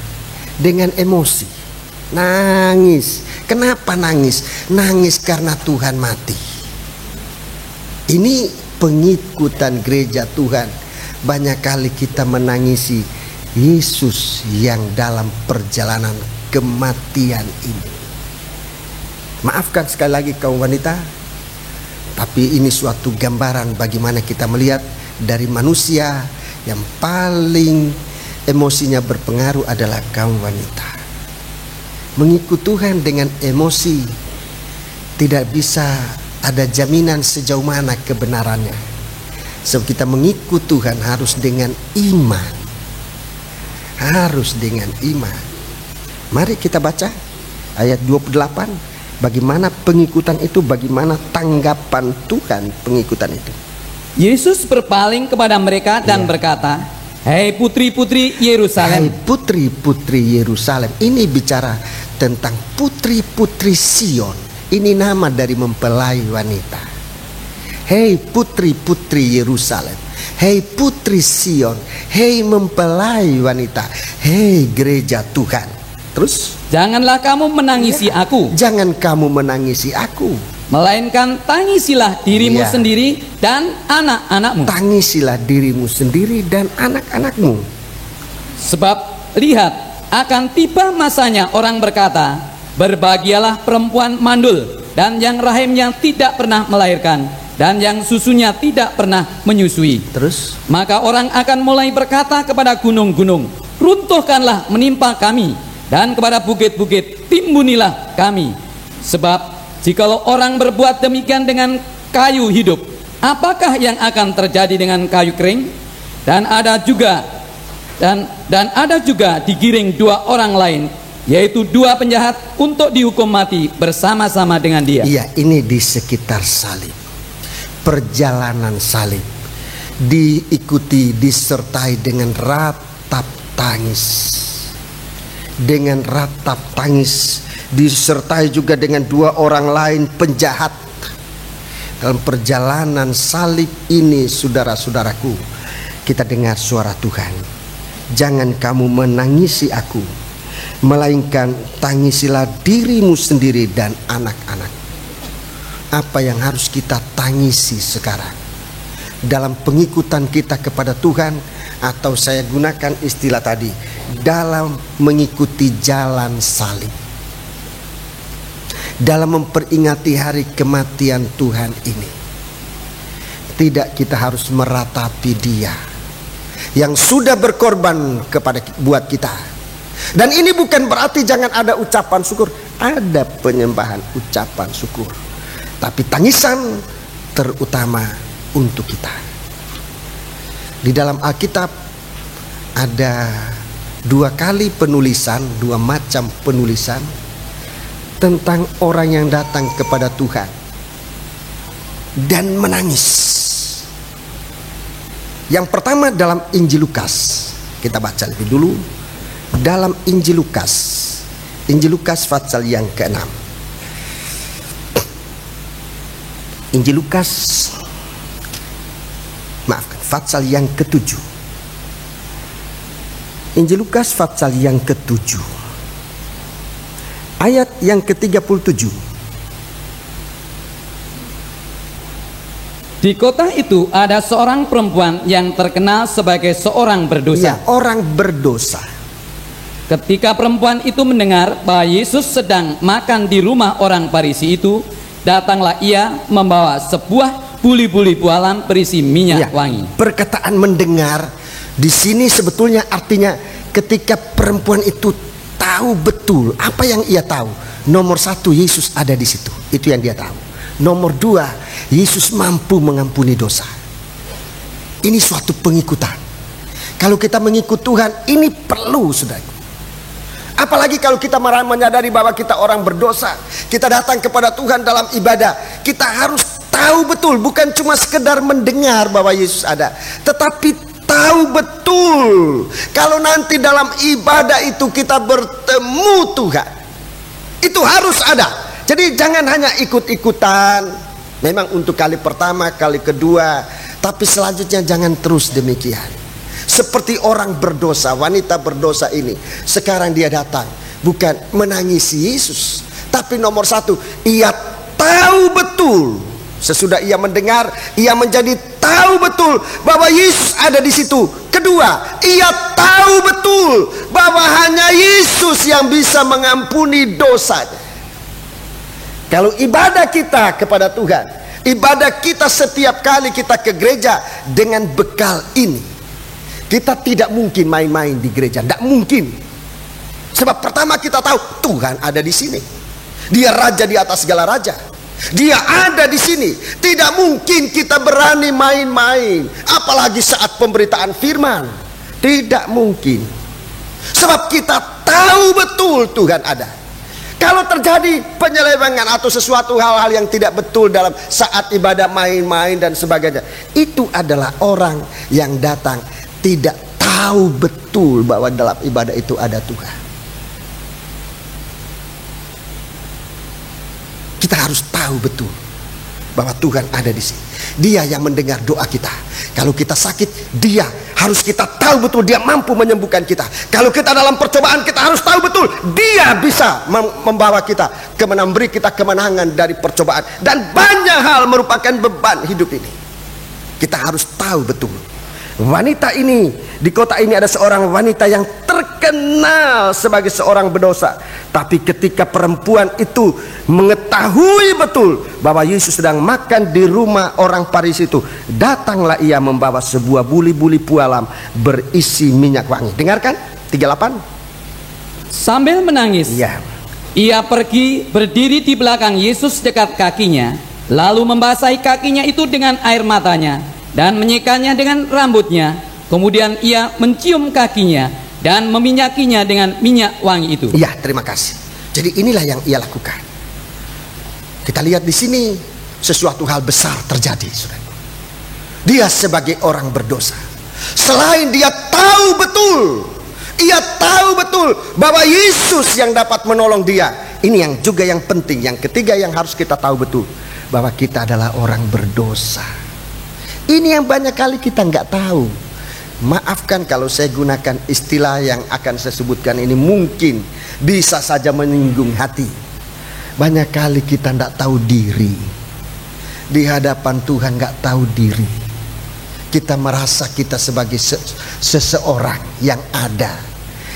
dengan emosi. Nangis. Kenapa nangis? Nangis karena Tuhan mati. Ini pengikutan gereja Tuhan. Banyak kali kita menangisi Yesus yang dalam perjalanan kematian ini. Maafkan sekali lagi kaum wanita, tapi ini suatu gambaran bagaimana kita melihat dari manusia yang paling emosinya berpengaruh adalah kaum wanita. Mengikut Tuhan dengan emosi tidak bisa ada jaminan sejauh mana kebenarannya. Sebab kita mengikut Tuhan harus dengan iman. Harus dengan iman. Mari kita baca ayat 28. Bagaimana pengikutan itu, bagaimana tanggapan Tuhan pengikutan itu. Yesus berpaling kepada mereka dan berkata, "Hei putri-putri Yerusalem." Hai putri-putri Yerusalem. Ini bicara tentang putri-putri Sion. Ini nama dari mempelai wanita. Hei putri-putri Yerusalem. Hei putri Sion. Hei mempelai wanita. Hei gereja Tuhan. Terus, "Janganlah kamu menangisi aku. Jangan kamu menangisi aku, melainkan tangisilah dirimu sendiri dan anak-anakmu. Tangisilah dirimu sendiri dan anak-anakmu. Sebab lihat, akan tiba masanya orang berkata, berbahagialah perempuan mandul dan yang rahimnya tidak pernah melahirkan dan yang susunya tidak pernah menyusui. Terus, maka orang akan mulai berkata kepada gunung-gunung, runtuhkanlah menimpa kami, dan kepada bukit-bukit timbunilah kami. Sebab jikalau orang berbuat demikian dengan kayu hidup, apakah yang akan terjadi dengan kayu kering? Dan ada juga digiring dua orang lain, yaitu dua penjahat, untuk dihukum mati bersama-sama dengan dia. Iya, ini di sekitar salib. Perjalanan salib diikuti, disertai dengan ratap tangis. Dengan ratap tangis disertai juga dengan dua orang lain penjahat. Dalam perjalanan salib ini, saudara-saudaraku, kita dengar suara Tuhan. Jangan kamu menangisi aku, melainkan tangisilah dirimu sendiri dan anak-anak. Apa yang harus kita tangisi sekarang dalam pengikutan kita kepada Tuhan, atau saya gunakan istilah tadi, dalam mengikuti jalan salib, dalam memperingati hari kematian Tuhan ini. Tidak kita harus meratapi dia, yang sudah berkorban buat kita. Dan ini bukan berarti jangan ada ucapan syukur. Ada penyembahan, ucapan syukur, tapi tangisan terutama untuk kita. Di dalam Alkitab ada 2 kali penulisan, 2 macam penulisan tentang orang yang datang kepada Tuhan dan menangis. Yang pertama dalam Injil Lukas. Kita baca lebih dulu dalam Injil Lukas. Injil Lukas pasal yang ke-6. Injil Lukas, pasal yang ke-7. Injil Lukas pasal yang ke-7. Ayat yang ke-37. Di kota itu ada seorang perempuan yang terkenal sebagai seorang berdosa. Ya, orang berdosa. Ketika perempuan itu mendengar bahwa Yesus sedang makan di rumah orang Farisi itu, datanglah ia membawa sebuah buli-buli bualan berisi minyak wangi. Perkataan mendengar di sini sebetulnya artinya ketika perempuan itu tahu betul apa yang ia tahu. Nomor 1, Yesus ada di situ. Itu yang dia tahu. Nomor 2, Yesus mampu mengampuni dosa. Ini suatu pengikutan. Kalau kita mengikut Tuhan, ini perlu, saudara. Apalagi kalau kita menyadari bahwa kita orang berdosa, kita datang kepada Tuhan dalam ibadah, kita harus tahu betul, bukan cuma sekedar mendengar bahwa Yesus ada, tetapi tahu betul kalau nanti dalam ibadah itu kita bertemu Tuhan, itu harus ada. Jadi jangan hanya ikut-ikutan, memang untuk kali pertama, kali kedua, tapi selanjutnya jangan terus demikian. Seperti orang berdosa, wanita berdosa ini, sekarang dia datang bukan menangisi Yesus, tapi nomor 1, ia tahu betul. Sesudah ia mendengar, ia menjadi tahu betul bahwa Yesus ada di situ. Kedua, ia tahu betul bahwa hanya Yesus yang bisa mengampuni dosanya. Kalau ibadah kita kepada Tuhan, ibadah kita setiap kali kita ke gereja dengan bekal ini, kita tidak mungkin main-main di gereja, tidak mungkin. Sebab pertama kita tahu Tuhan ada di sini. Dia raja di atas segala raja. Dia ada di sini. Tidak mungkin kita berani main-main, apalagi saat pemberitaan firman. Tidak mungkin. Sebab kita tahu betul Tuhan ada. Kalau terjadi penyelewengan atau sesuatu hal-hal yang tidak betul dalam saat ibadah, main-main dan sebagainya, itu adalah orang yang datang tidak tahu betul bahwa dalam ibadah itu ada Tuhan. Kita harus tahu betul bahwa Tuhan ada di sini. Dia yang mendengar doa kita. Kalau kita sakit, Dia harus kita tahu betul Dia mampu menyembuhkan kita. Kalau kita dalam percobaan, kita harus tahu betul Dia bisa membawa kita memberi kita kemenangan dari percobaan. Dan banyak hal merupakan beban hidup ini. Kita harus tahu betul. Wanita ini, di kota ini ada seorang wanita yang terkenal sebagai seorang berdosa. Tapi ketika perempuan itu mengetahui betul bahwa Yesus sedang makan di rumah orang Farisi itu, datanglah ia membawa sebuah buli-buli pualam berisi minyak wangi. Dengarkan 38. Sambil menangis, ia pergi berdiri di belakang Yesus dekat kakinya, lalu membasahi kakinya itu dengan air matanya dan menyikanya dengan rambutnya. Kemudian ia mencium kakinya dan meminyakinya dengan minyak wangi itu. Ya, terima kasih. Jadi inilah yang ia lakukan. Kita lihat di sini sesuatu hal besar terjadi, saudara. Dia sebagai orang berdosa, selain dia tahu betul, ia tahu betul bahwa Yesus yang dapat menolong dia. Ini yang juga yang penting. Yang ketiga yang harus kita tahu betul, bahwa kita adalah orang berdosa. Ini yang banyak kali kita nggak tahu. Maafkan kalau saya gunakan istilah yang akan saya sebutkan ini, mungkin bisa saja menyinggung hati. Banyak kali kita tidak tahu diri. Di hadapan Tuhan nggak tahu diri. Kita merasa kita sebagai seseorang yang ada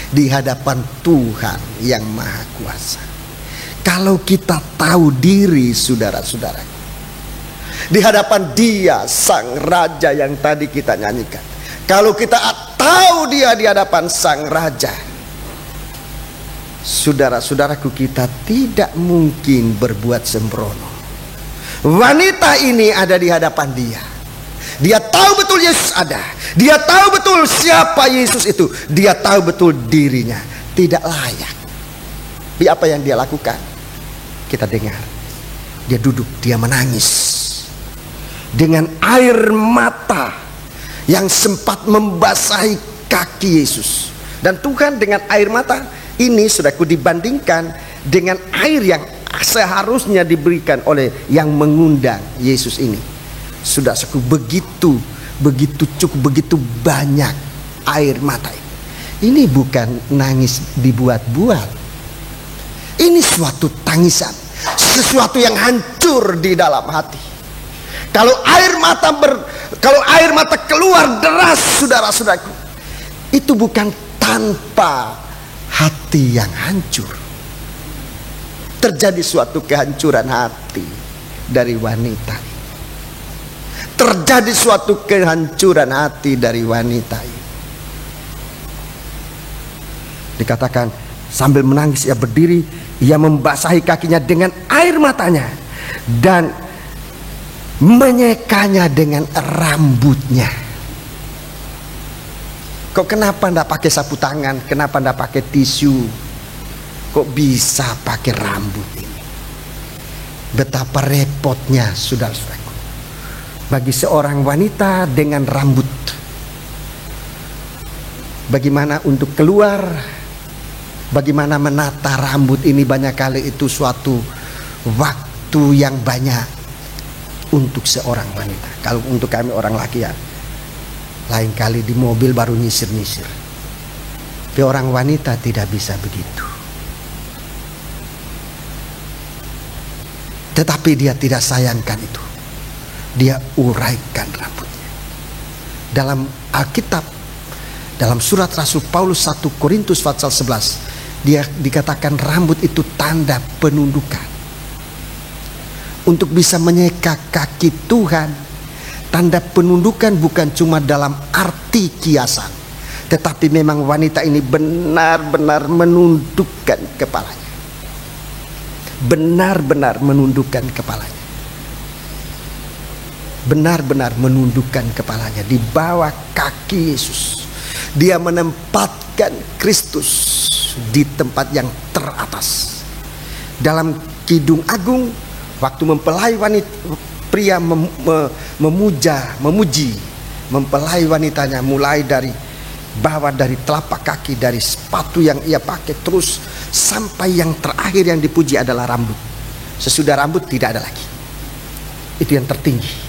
di hadapan Tuhan yang Maha Kuasa. Kalau kita tahu diri, saudara-saudara, di hadapan Dia Sang Raja yang tadi kita nyanyikan, kalau kita tahu dia di hadapan sang raja. Saudara-saudaraku, kita tidak mungkin berbuat sembrono. Wanita ini ada di hadapan dia. Dia tahu betul Yesus ada. Dia tahu betul siapa Yesus itu. Dia tahu betul dirinya tidak layak. Tapi apa yang dia lakukan? Kita dengar. Dia duduk, dia menangis dengan air mata yang sempat membasahi kaki Yesus. Dan Tuhan dengan air mata ini, saudaraku, dibandingkan dengan air yang seharusnya diberikan oleh yang mengundang Yesus ini. Saudaraku, begitu cukup, begitu banyak air mata ini. Ini bukan nangis dibuat-buat. Ini suatu tangisan, sesuatu yang hancur di dalam hati. Kalau air mata keluar deras, saudara-saudaraku, itu bukan tanpa hati yang hancur. Terjadi suatu kehancuran hati dari wanita ini. Terjadi suatu kehancuran hati dari wanita ini. Dikatakan sambil menangis ia berdiri, ia membasahi kakinya dengan air matanya dan menyekanya dengan rambutnya. Kok kenapa ndak pakai sapu tangan? Kenapa ndak pakai tisu? Kok bisa pakai rambut ini? Betapa repotnya, saudara-saudaraku, bagi seorang wanita dengan rambut. Bagaimana untuk keluar, bagaimana menata rambut ini, banyak kali itu suatu waktu yang banyak untuk seorang wanita. Kalau untuk kami orang laki ya, lain kali di mobil baru nyisir-nyisir. Tapi orang wanita tidak bisa begitu. Tetapi dia tidak sayangkan itu. Dia uraikan rambutnya. Dalam Alkitab, dalam surat Rasul Paulus 1 Korintus pasal 11, dia dikatakan rambut itu tanda penundukan. Untuk bisa menyeka kaki Tuhan, tanda penundukan bukan cuma dalam arti kiasan, tetapi memang wanita ini benar-benar menundukkan kepalanya. Benar-benar menundukkan kepalanya. Benar-benar menundukkan kepalanya di bawah kaki Yesus. Dia menempatkan Kristus di tempat yang teratas. Dalam Kidung Agung, waktu mempelai wanita, pria memuji, mempelai wanitanya, mulai dari bawah, dari telapak kaki, dari sepatu yang ia pakai, terus sampai yang terakhir yang dipuji adalah rambut. Sesudah rambut tidak ada lagi. Itu yang tertinggi.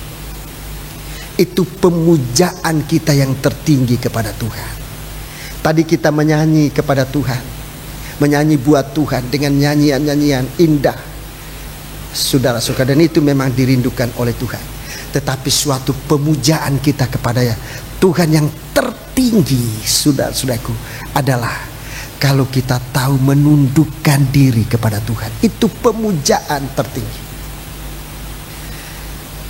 Itu pemujaan kita yang tertinggi kepada Tuhan. Tadi kita menyanyi kepada Tuhan, menyanyi buat Tuhan dengan nyanyian-nyanyian indah, saudara-saudara, dan itu memang dirindukan oleh Tuhan. Tetapi suatu pemujaan kita kepada Tuhan yang tertinggi, saudara-saudaraku, adalah kalau kita tahu menundukkan diri kepada Tuhan. Itu pemujaan tertinggi.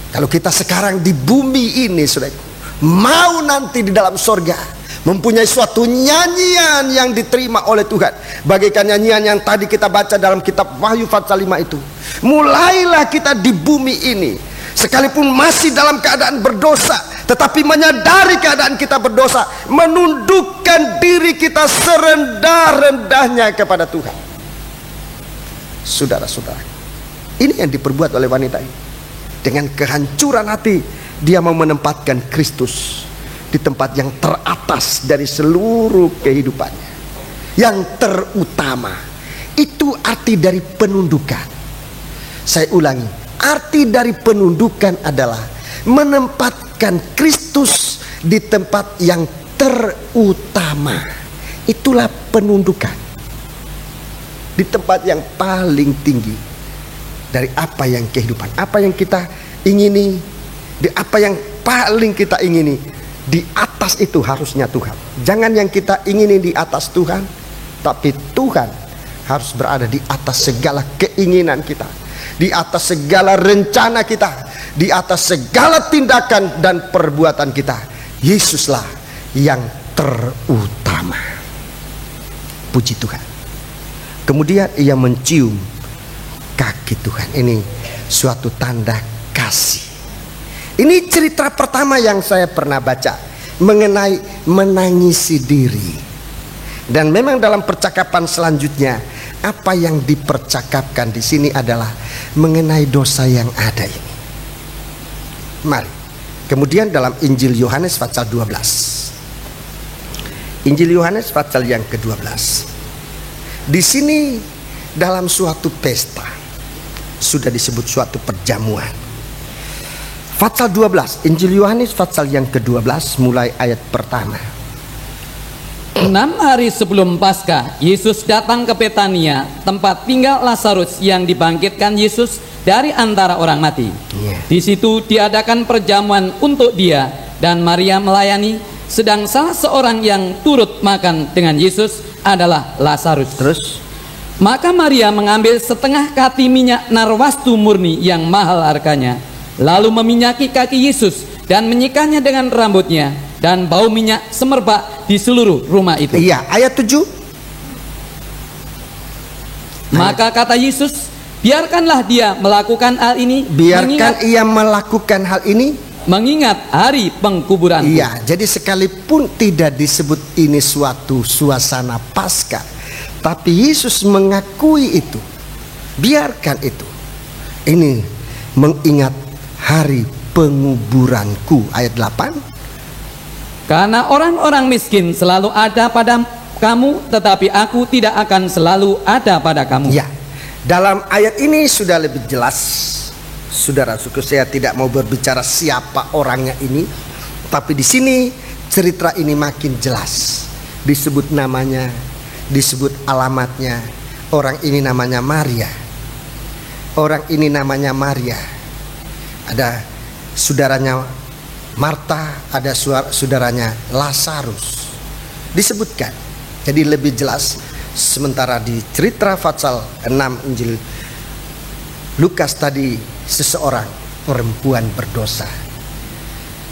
Kalau kita sekarang di bumi ini, saudaraku, mau nanti di dalam sorga mempunyai suatu nyanyian yang diterima oleh Tuhan, bagaikan nyanyian yang tadi kita baca dalam kitab Wahyu pasal 5 itu. Mulailah kita di bumi ini, sekalipun masih dalam keadaan berdosa, tetapi menyadari keadaan kita berdosa, menundukkan diri kita serendah-rendahnya kepada Tuhan. Saudara-saudara, ini yang diperbuat oleh wanita ini. Dengan kehancuran hati, dia mau menempatkan Kristus di tempat yang teratas dari seluruh kehidupannya, yang terutama. Itu arti dari penundukan. Saya ulangi, arti dari penundukan adalah menempatkan Kristus di tempat yang terutama. Itulah penundukan, di tempat yang paling tinggi dari apa yang kehidupan, apa yang kita ingini, di apa yang paling kita ingini. Di atas itu harusnya Tuhan. Jangan yang kita ingini di atas Tuhan, tapi Tuhan harus berada di atas segala keinginan kita, di atas segala rencana kita, di atas segala tindakan dan perbuatan kita. Yesuslah yang terutama. Puji Tuhan. Kemudian ia mencium kaki Tuhan. Ini suatu tanda kasih. Ini cerita pertama yang saya pernah baca mengenai menangisi diri. Dan memang dalam percakapan selanjutnya, apa yang dipercakapkan di sini adalah mengenai dosa yang ada ini. Mari. Kemudian dalam Injil Yohanes pasal 12. Injil Yohanes pasal yang ke-12. Di sini dalam suatu pesta sudah disebut suatu perjamuan. Pasal 12, Injil Yohanes pasal yang ke-12 mulai ayat pertama. 6 hari sebelum Paskah, Yesus datang ke Betania, tempat tinggal Lazarus yang dibangkitkan Yesus dari antara orang mati. Di situ diadakan perjamuan untuk dia, dan Maria melayani, sedang salah seorang yang turut makan dengan Yesus adalah Lazarus. Terus, maka Maria mengambil setengah kati minyak narwastu murni yang mahal harganya, lalu meminyaki kaki Yesus dan menyikanya dengan rambutnya, dan bau minyak semerbak di seluruh rumah itu. iya, ayat 7. Maka kata Yesus, biarkanlah dia melakukan hal ini, Biarkan ia melakukan hal ini, mengingat hari pengkuburan. iya, jadi sekalipun tidak disebut ini suatu suasana Paskah, tapi Yesus mengakui itu. Biarkan itu. Ini mengingat hari penguburanku. Ayat 8. Karena orang-orang miskin selalu ada pada kamu, tetapi aku tidak akan selalu ada pada kamu. Ya, dalam ayat ini sudah lebih jelas. Saudara-saudara, saya tidak mau berbicara siapa orangnya ini, tapi di sini cerita ini makin jelas. Disebut namanya, disebut alamatnya. Orang ini namanya Maria. Orang ini namanya Maria. Ada saudaranya Marta, ada saudaranya Lazarus. Disebutkan. Jadi lebih jelas. Sementara di cerita pasal 6 Injil Lukas tadi, seseorang perempuan berdosa.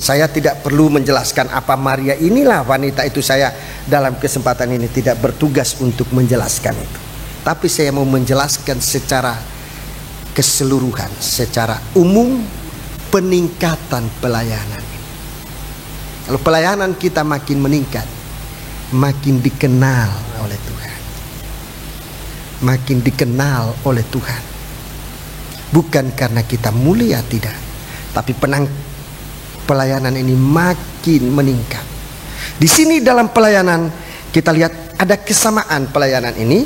Saya tidak perlu menjelaskan apa Maria inilah wanita itu. Saya dalam kesempatan ini tidak bertugas untuk menjelaskan itu. Tapi saya mau menjelaskan secara keseluruhan, secara umum, peningkatan pelayanan. Kalau pelayanan kita makin meningkat, makin dikenal oleh Tuhan. Makin dikenal oleh Tuhan. Bukan karena kita mulia, tidak. Tapi pelayanan ini makin meningkat. Di sini dalam pelayanan kita lihat ada kesamaan pelayanan ini.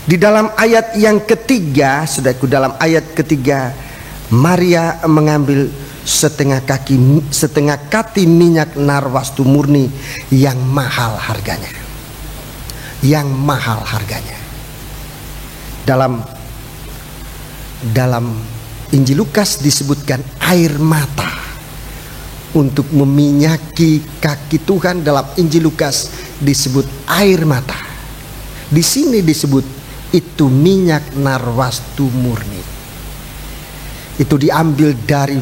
Di dalam ayat yang ketiga, saudaraku, dalam ayat ketiga, Maria mengambil setengah kati minyak narwastu murni yang mahal harganya. Yang mahal harganya. Dalam Injil Lukas disebutkan air mata untuk meminyaki kaki Tuhan. Dalam Injil Lukas disebut air mata. Di sini disebut itu minyak narwastu murni. Itu diambil dari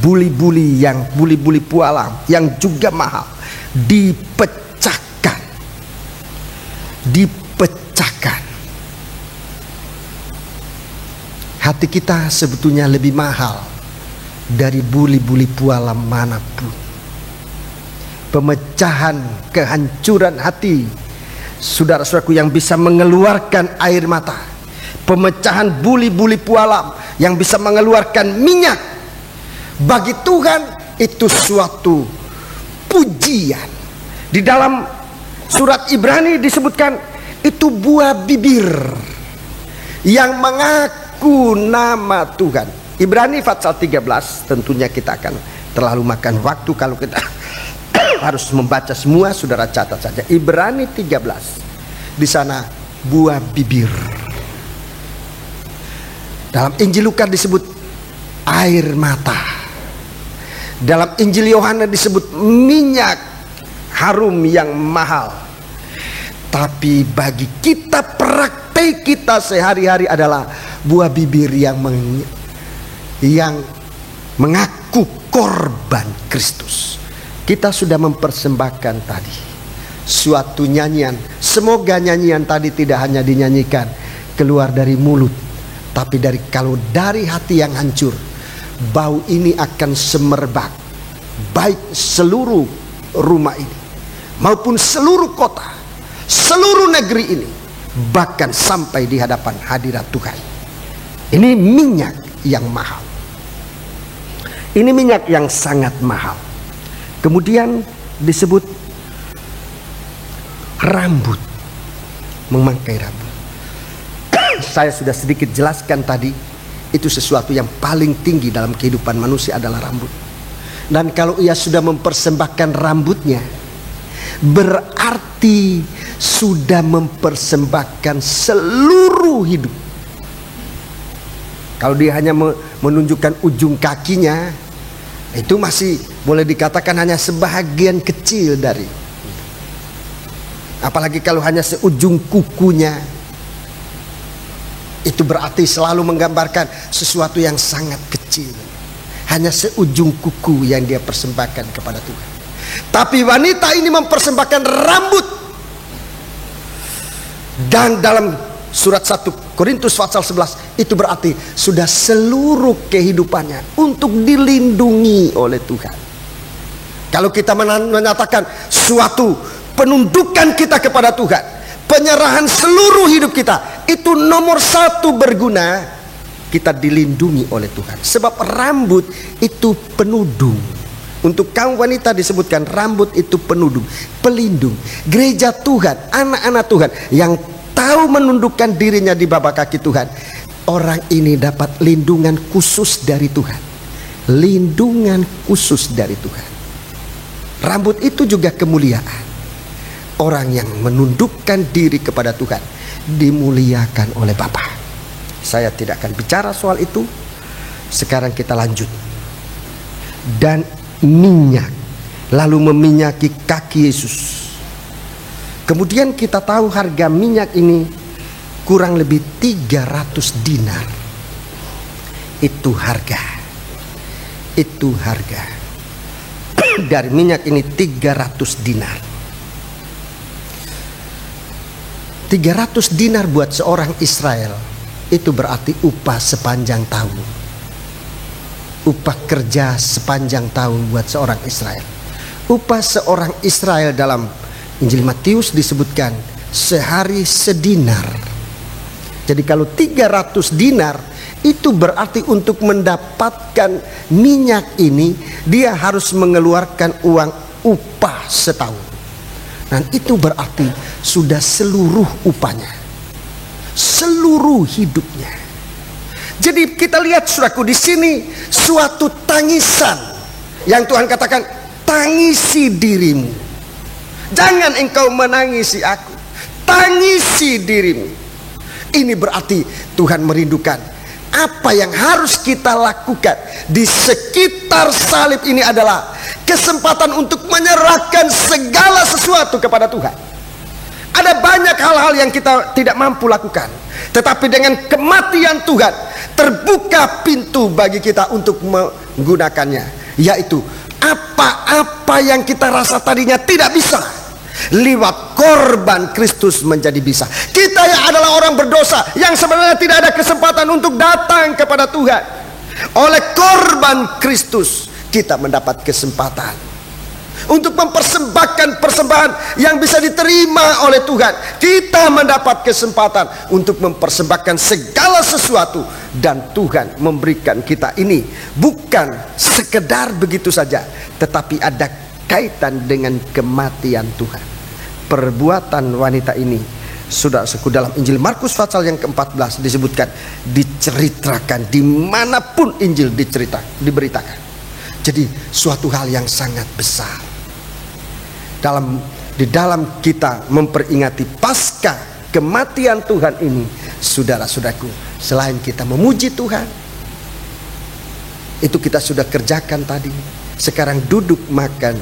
buli-buli pualam yang juga mahal, dipecahkan. Hati kita sebetulnya lebih mahal dari buli-buli pualam manapun. Pemecahan, kehancuran hati, saudara-saudaraku, yang bisa mengeluarkan air mata. Pemecahan buli-buli pualam yang bisa mengeluarkan minyak, bagi Tuhan itu suatu pujian. Di dalam surat Ibrani disebutkan itu buah bibir yang mengaku nama Tuhan. Ibrani pasal 13, tentunya kita akan terlalu makan waktu kalau kita harus membaca semua. Saudara catat saja Ibrani 13. Di sana buah bibir. Dalam Injil Lukas disebut air mata. Dalam Injil Yohanes disebut minyak harum yang mahal. Tapi bagi kita, praktek kita sehari-hari adalah buah bibir yang mengaku korban Kristus. kita sudah mempersembahkan tadi suatu nyanyian. Semoga nyanyian tadi tidak hanya dinyanyikan keluar dari mulut, tapi kalau dari hati yang hancur, bau ini akan semerbak baik seluruh rumah ini maupun seluruh kota, seluruh negeri ini, bahkan sampai di hadapan hadirat Tuhan. Ini minyak yang mahal. Ini minyak yang sangat mahal. Kemudian disebut rambut, memangkai rambut. Saya sudah sedikit jelaskan tadi, itu sesuatu yang paling tinggi dalam kehidupan manusia adalah rambut. Dan kalau ia sudah mempersembahkan rambutnya, berarti sudah mempersembahkan seluruh hidup. Kalau dia hanya menunjukkan ujung kakinya, itu masih boleh dikatakan hanya sebahagian kecil dari. Apalagi kalau hanya seujung kukunya, itu berarti selalu menggambarkan sesuatu yang sangat kecil. Hanya seujung kuku yang dia persembahkan kepada Tuhan. Tapi wanita ini mempersembahkan rambut. Dan dalam surat 1 Korintus pasal 11, itu berarti sudah seluruh kehidupannya untuk dilindungi oleh Tuhan. Kalau kita menyatakan suatu penundukan kita kepada Tuhan, penyerahan seluruh hidup kita, itu nomor satu berguna, kita dilindungi oleh Tuhan. Sebab rambut itu penudung. Untuk kaum wanita disebutkan rambut itu penudung, pelindung. Gereja Tuhan, anak-anak Tuhan yang tahu menundukkan dirinya di bawah kaki Tuhan, orang ini dapat lindungan khusus dari Tuhan. Lindungan khusus dari Tuhan. Rambut itu juga kemuliaan. Orang yang menundukkan diri kepada Tuhan dimuliakan oleh Bapa. Saya tidak akan bicara soal itu. Sekarang kita lanjut. Dan minyak, lalu meminyaki kaki Yesus. Kemudian kita tahu harga minyak ini kurang lebih 300 dinar. Itu harga. Itu harga. Dari minyak ini 300 dinar. 300 dinar buat seorang Israel itu berarti upah sepanjang tahun. Upah kerja sepanjang tahun buat seorang Israel. Upah seorang Israel dalam Injil Matius disebutkan sehari sedinar. Jadi kalau 300 dinar itu berarti untuk mendapatkan minyak ini dia harus mengeluarkan uang upah setahun. Dan itu berarti sudah seluruh upahnya, seluruh hidupnya. Jadi kita lihat saudaraku di sini suatu tangisan yang Tuhan katakan, tangisi dirimu. Jangan engkau menangisi aku, tangisi dirimu. Ini berarti Tuhan merindukan apa yang harus kita lakukan di sekitar salib ini adalah kesempatan untuk menyerahkan segala sesuatu kepada Tuhan. Ada banyak hal-hal yang kita tidak mampu lakukan, tetapi dengan kematian Tuhan terbuka pintu bagi kita untuk menggunakannya. Yaitu apa-apa yang kita rasa tadinya tidak bisa, lewat korban Kristus menjadi bisa. Kita yang adalah orang berdosa yang sebenarnya tidak ada kesempatan untuk datang kepada Tuhan, oleh korban Kristus kita mendapat kesempatan untuk mempersembahkan persembahan yang bisa diterima oleh Tuhan. Kita mendapat kesempatan untuk mempersembahkan segala sesuatu, dan Tuhan memberikan kita ini bukan sekedar begitu saja, tetapi ada kaitan dengan kematian Tuhan. Perbuatan wanita ini, saudara-saudaraku, dalam Injil Markus pasal yang ke-14 disebutkan, diceritakan dimanapun Injil diberitakan. Jadi suatu hal yang sangat besar di dalam kita memperingati pasca kematian Tuhan ini, saudara-saudaraku. Selain kita memuji Tuhan, itu kita sudah kerjakan tadi. Sekarang duduk makan,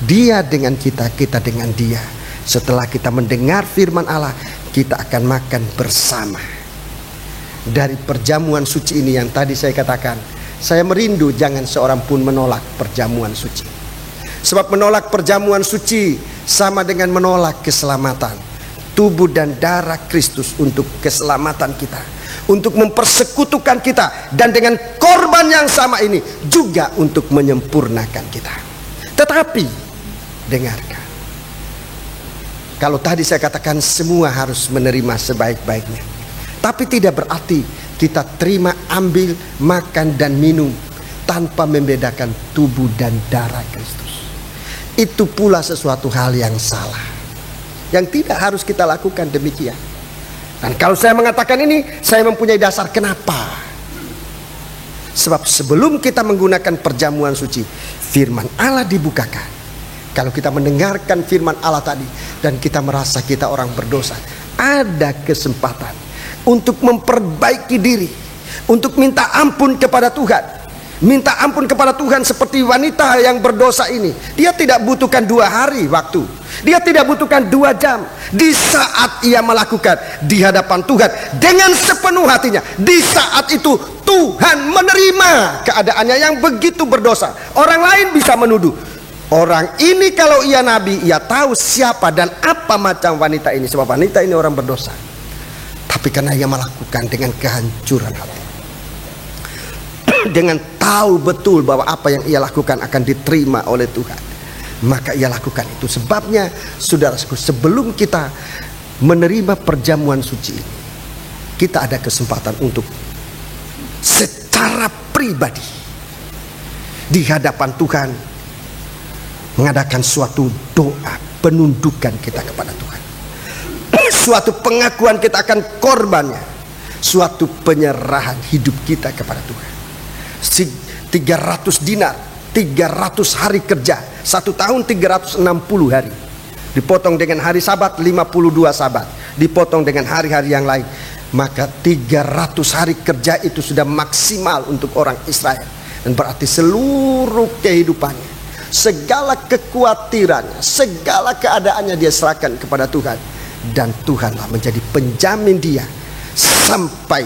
dia dengan kita, kita dengan dia. Setelah kita mendengar firman Allah, kita akan makan bersama. Dari perjamuan suci ini yang tadi saya katakan, saya merindu jangan seorang pun menolak perjamuan suci. Sebab menolak perjamuan suci sama dengan menolak keselamatan. Tubuh dan darah Kristus untuk keselamatan kita, untuk mempersekutukan kita, dan dengan korban yang sama ini juga untuk menyempurnakan kita. Tetapi dengarkan, kalau tadi saya katakan semua harus menerima sebaik-baiknya, tapi tidak berarti kita terima, ambil, makan dan minum tanpa membedakan tubuh dan darah Kristus. Itu pula sesuatu hal yang salah, yang tidak harus kita lakukan demikian. Dan kalau saya mengatakan ini, saya mempunyai dasar kenapa. Sebab sebelum kita menggunakan perjamuan suci, firman Allah dibukakan. Kalau kita mendengarkan firman Allah tadi dan kita merasa kita orang berdosa, ada kesempatan untuk memperbaiki diri, untuk minta ampun kepada Tuhan. Minta ampun kepada Tuhan seperti wanita yang berdosa ini. Dia tidak butuhkan 2 hari waktu, dia tidak butuhkan 2 jam. Di saat ia melakukan di hadapan Tuhan dengan sepenuh hatinya, di saat itu Tuhan menerima keadaannya yang begitu berdosa. Orang lain bisa menuduh, orang ini kalau ia nabi, ia tahu siapa dan apa macam wanita ini, sebab wanita ini orang berdosa. Tapi karena ia melakukan dengan kehancuran hati, dengan tahu betul bahwa apa yang ia lakukan akan diterima oleh Tuhan, maka ia lakukan itu. Sebabnya saudaraku, sebelum kita menerima perjamuan suci ini, kita ada kesempatan untuk secara pribadi di hadapan Tuhan mengadakan suatu doa penundukan kita kepada Tuhan, suatu pengakuan kita akan korbannya, suatu penyerahan hidup kita kepada Tuhan. 300 dinar, 300 hari kerja, 1 tahun 360 hari, dipotong dengan hari sabat 52 sabat, dipotong dengan hari-hari yang lain, maka 300 hari kerja itu sudah maksimal untuk orang Israel. Dan berarti seluruh kehidupannya, segala kekhawatirannya, segala keadaannya dia serahkan kepada Tuhan, dan Tuhanlah menjadi penjamin dia sampai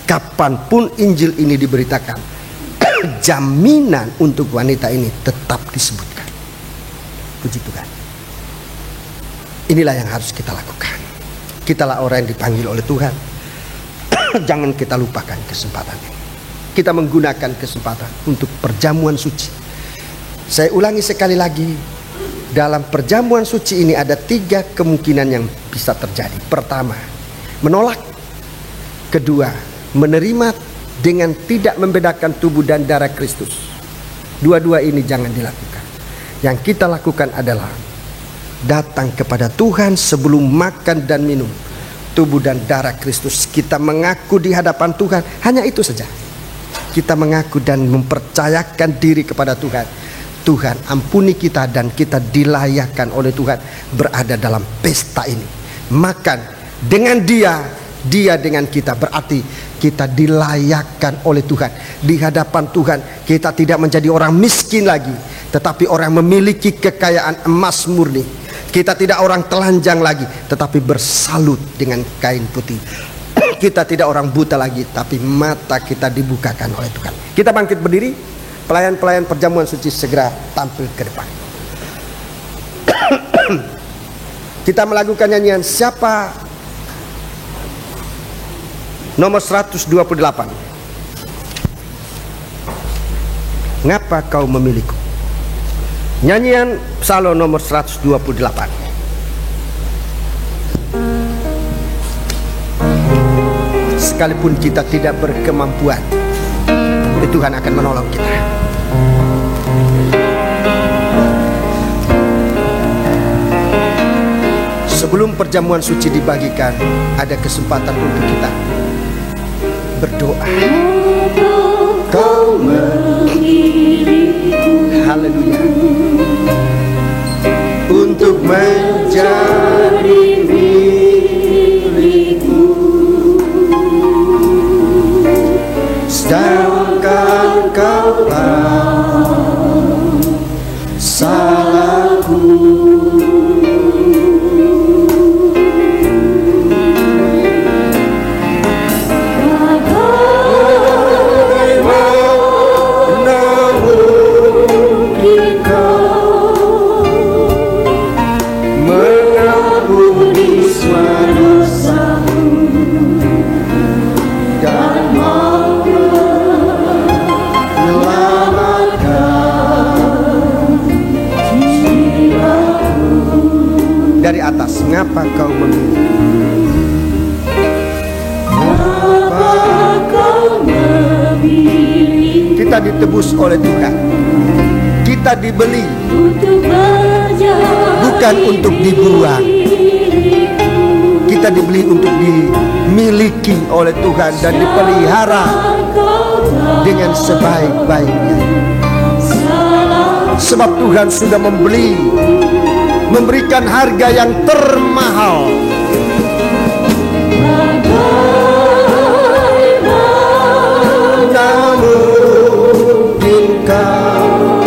kapanpun Injil ini diberitakan. Jaminan untuk wanita ini tetap disebutkan. Puji Tuhan. Inilah yang harus kita lakukan. Kitalah orang yang dipanggil oleh Tuhan. Jangan kita lupakan kesempatan ini. Kita menggunakan kesempatan untuk perjamuan suci. Saya ulangi sekali lagi, dalam perjamuan suci ini ada 3 kemungkinan yang bisa terjadi. Pertama, menolak. Kedua, menerima dengan tidak membedakan tubuh dan darah Kristus. Dua-dua ini jangan dilakukan. Yang kita lakukan adalah datang kepada Tuhan sebelum makan dan minum tubuh dan darah Kristus. Kita mengaku di hadapan Tuhan, hanya itu saja. Kita mengaku dan mempercayakan diri kepada Tuhan. Tuhan ampuni kita, dan kita dilayakkan oleh Tuhan berada dalam pesta ini. Makan dengan dia dengan kita, berarti kita dilayakkan oleh Tuhan. Di hadapan Tuhan kita tidak menjadi orang miskin lagi, tetapi orang memiliki kekayaan emas murni. Kita tidak orang telanjang lagi, tetapi bersalut dengan kain putih. Kita tidak orang buta lagi, tapi mata kita dibukakan oleh Tuhan. Kita bangkit berdiri. Pelayan-pelayan perjamuan suci segera tampil ke depan. Kita melakukan nyanyian siapa nomor 128. Ngapa kau memilihku? Nyanyian Psalm nomor 128. Sekalipun kita tidak berkemampuan, Tuhan akan menolong kita. Sebelum perjamuan suci dibagikan, ada kesempatan untuk kita berdoa. Kau memilihku, haleluya, untuk menjadi milikmu, sedangkan kau tahu salahku. Bagaimana mungkin kau kita ditebus oleh Tuhan. Kita dibeli, bukan untuk dibuang. Kita dibeli untuk dimiliki oleh Tuhan dan dipelihara dengan sebaik-baiknya. Sebab Tuhan sudah memberikan harga yang termahal. Namun Engkau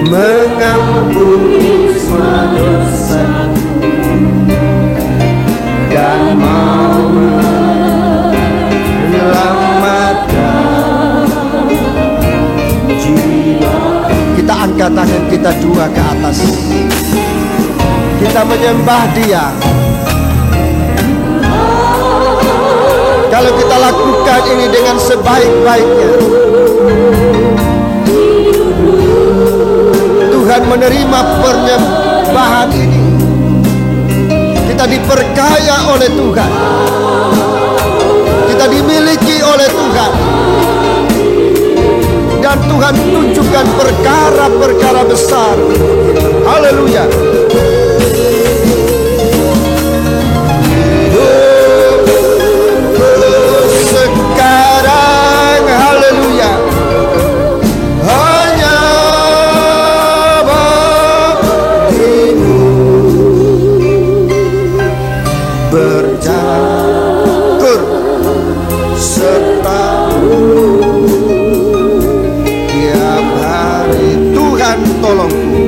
mengampuni semua dosaku dan mau menyelamatkan jiwa. Kita angkat tangan kita dua ke atas. Kita menyembah Dia. Kalau kita lakukan ini dengan sebaik-baiknya, Tuhan menerima penyembahan ini. Kita diperkaya oleh Tuhan. Kita dimiliki oleh Tuhan. Dan Tuhan tunjukkan perkara-perkara besar. Haleluya. Sekarang, haleluya, hanya bagimu bercampur setahun. Tiap hari Tuhan tolongku.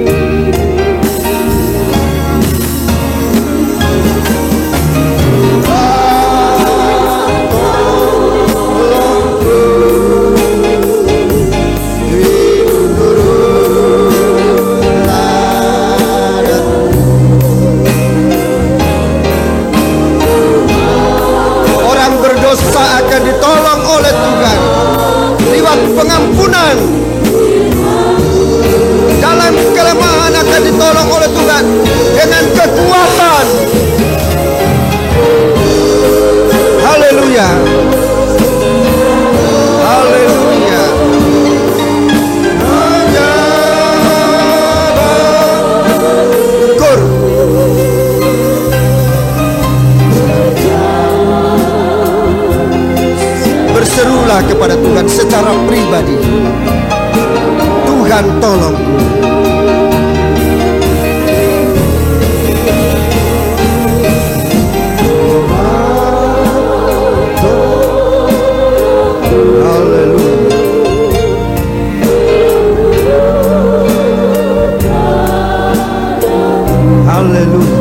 Akan ditolong oleh Tuhan lewat pengampunan. Dalam kelemahan akan ditolong oleh Tuhan dengan kekuatan. Haleluya. Haleluya. Hanya bersyukur. Berserulah kepada Tuhan secara pribadi. Tuhan tolongku. Haleluya. Haleluya.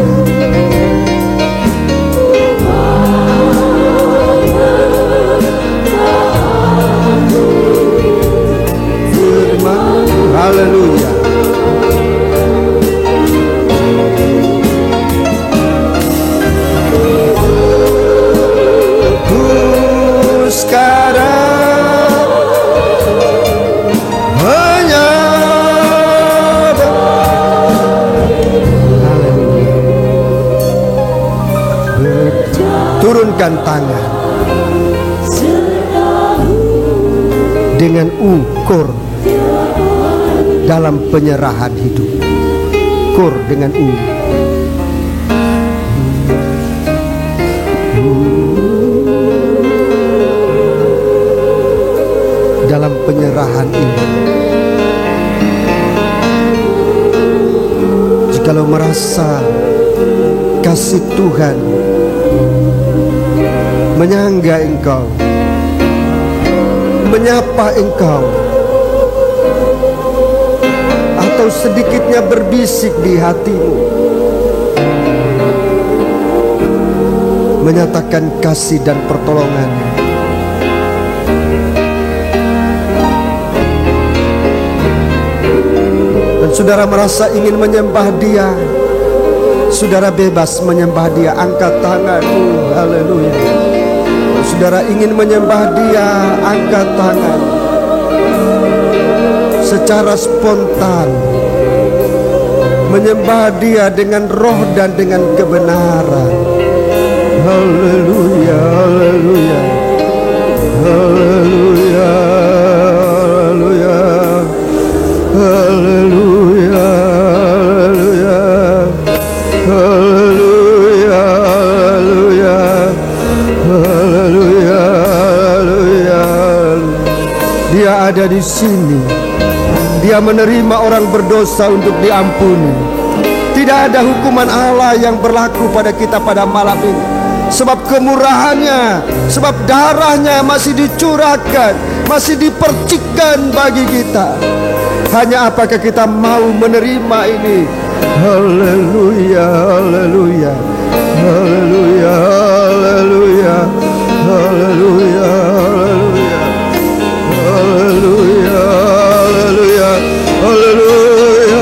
Haleluya. Ku sekarang hanya turunkan tangan dengan ukur dalam penyerahan hidup. Kur dengan U. Dalam penyerahan ini, jikalau merasa kasih Tuhan menyangga engkau, menyapa engkau, atau sedikitnya berbisik di hatimu, menyatakan kasih dan pertolongannya, dan saudara merasa ingin menyembah Dia, saudara bebas menyembah Dia. Angkat tanganmu. Haleluya. Saudara ingin menyembah Dia, angkat tangan secara spontan, menyembah Dia dengan roh dan dengan kebenaran. Haleluya, haleluya, haleluya. Allah ada di sini. Dia menerima orang berdosa untuk diampuni. Tidak ada hukuman Allah yang berlaku pada kita pada malam ini. Sebab kemurahannya, sebab darahnya masih dicurahkan, masih dipercikkan bagi kita. Hanya apakah kita mau menerima ini? Haleluya, haleluya, haleluya, haleluya, haleluya, haleluya, haleluya, haleluya, haleluya,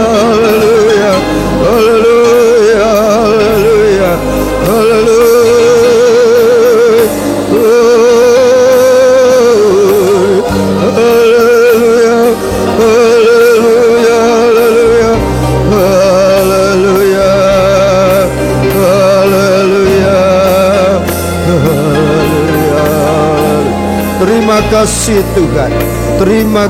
haleluya, haleluya, haleluya. Terima kasih Tuhan, terima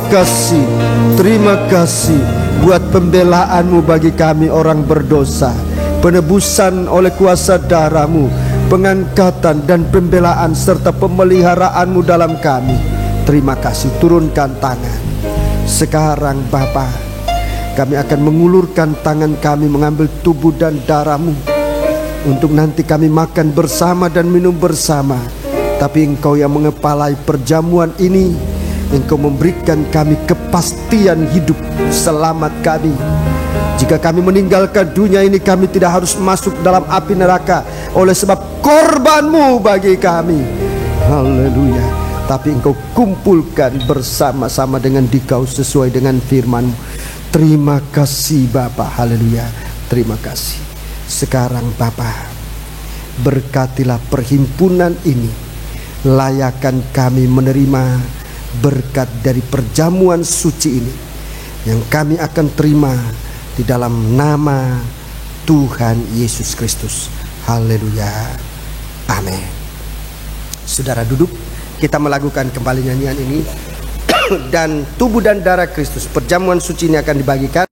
kasih buat pembelaan-Mu bagi kami orang berdosa, penebusan oleh kuasa darah-Mu, pengangkatan dan pembelaan serta pemeliharaan-Mu dalam kami. Terima kasih, turunkan tangan. Sekarang Bapa, kami akan mengulurkan tangan kami mengambil tubuh dan darah-Mu untuk nanti kami makan bersama dan minum bersama. Tapi Engkau yang mengepalai perjamuan ini, Engkau memberikan kami kepastian hidup selamat kami. Jika kami meninggalkan dunia ini, kami tidak harus masuk dalam api neraka oleh sebab korban-Mu bagi kami. Haleluya. Tapi Engkau kumpulkan bersama-sama dengan Dikau sesuai dengan firman-Mu. Terima kasih Bapa. Haleluya. Terima kasih. Sekarang Bapa, berkatilah perhimpunan ini. Layakan kami menerima berkat dari perjamuan suci ini yang kami akan terima di dalam nama Tuhan Yesus Kristus. Haleluya. Amin. Saudara duduk, kita melakukan kembali nyanyian ini. Dan tubuh dan darah Kristus, perjamuan suci ini akan dibagikan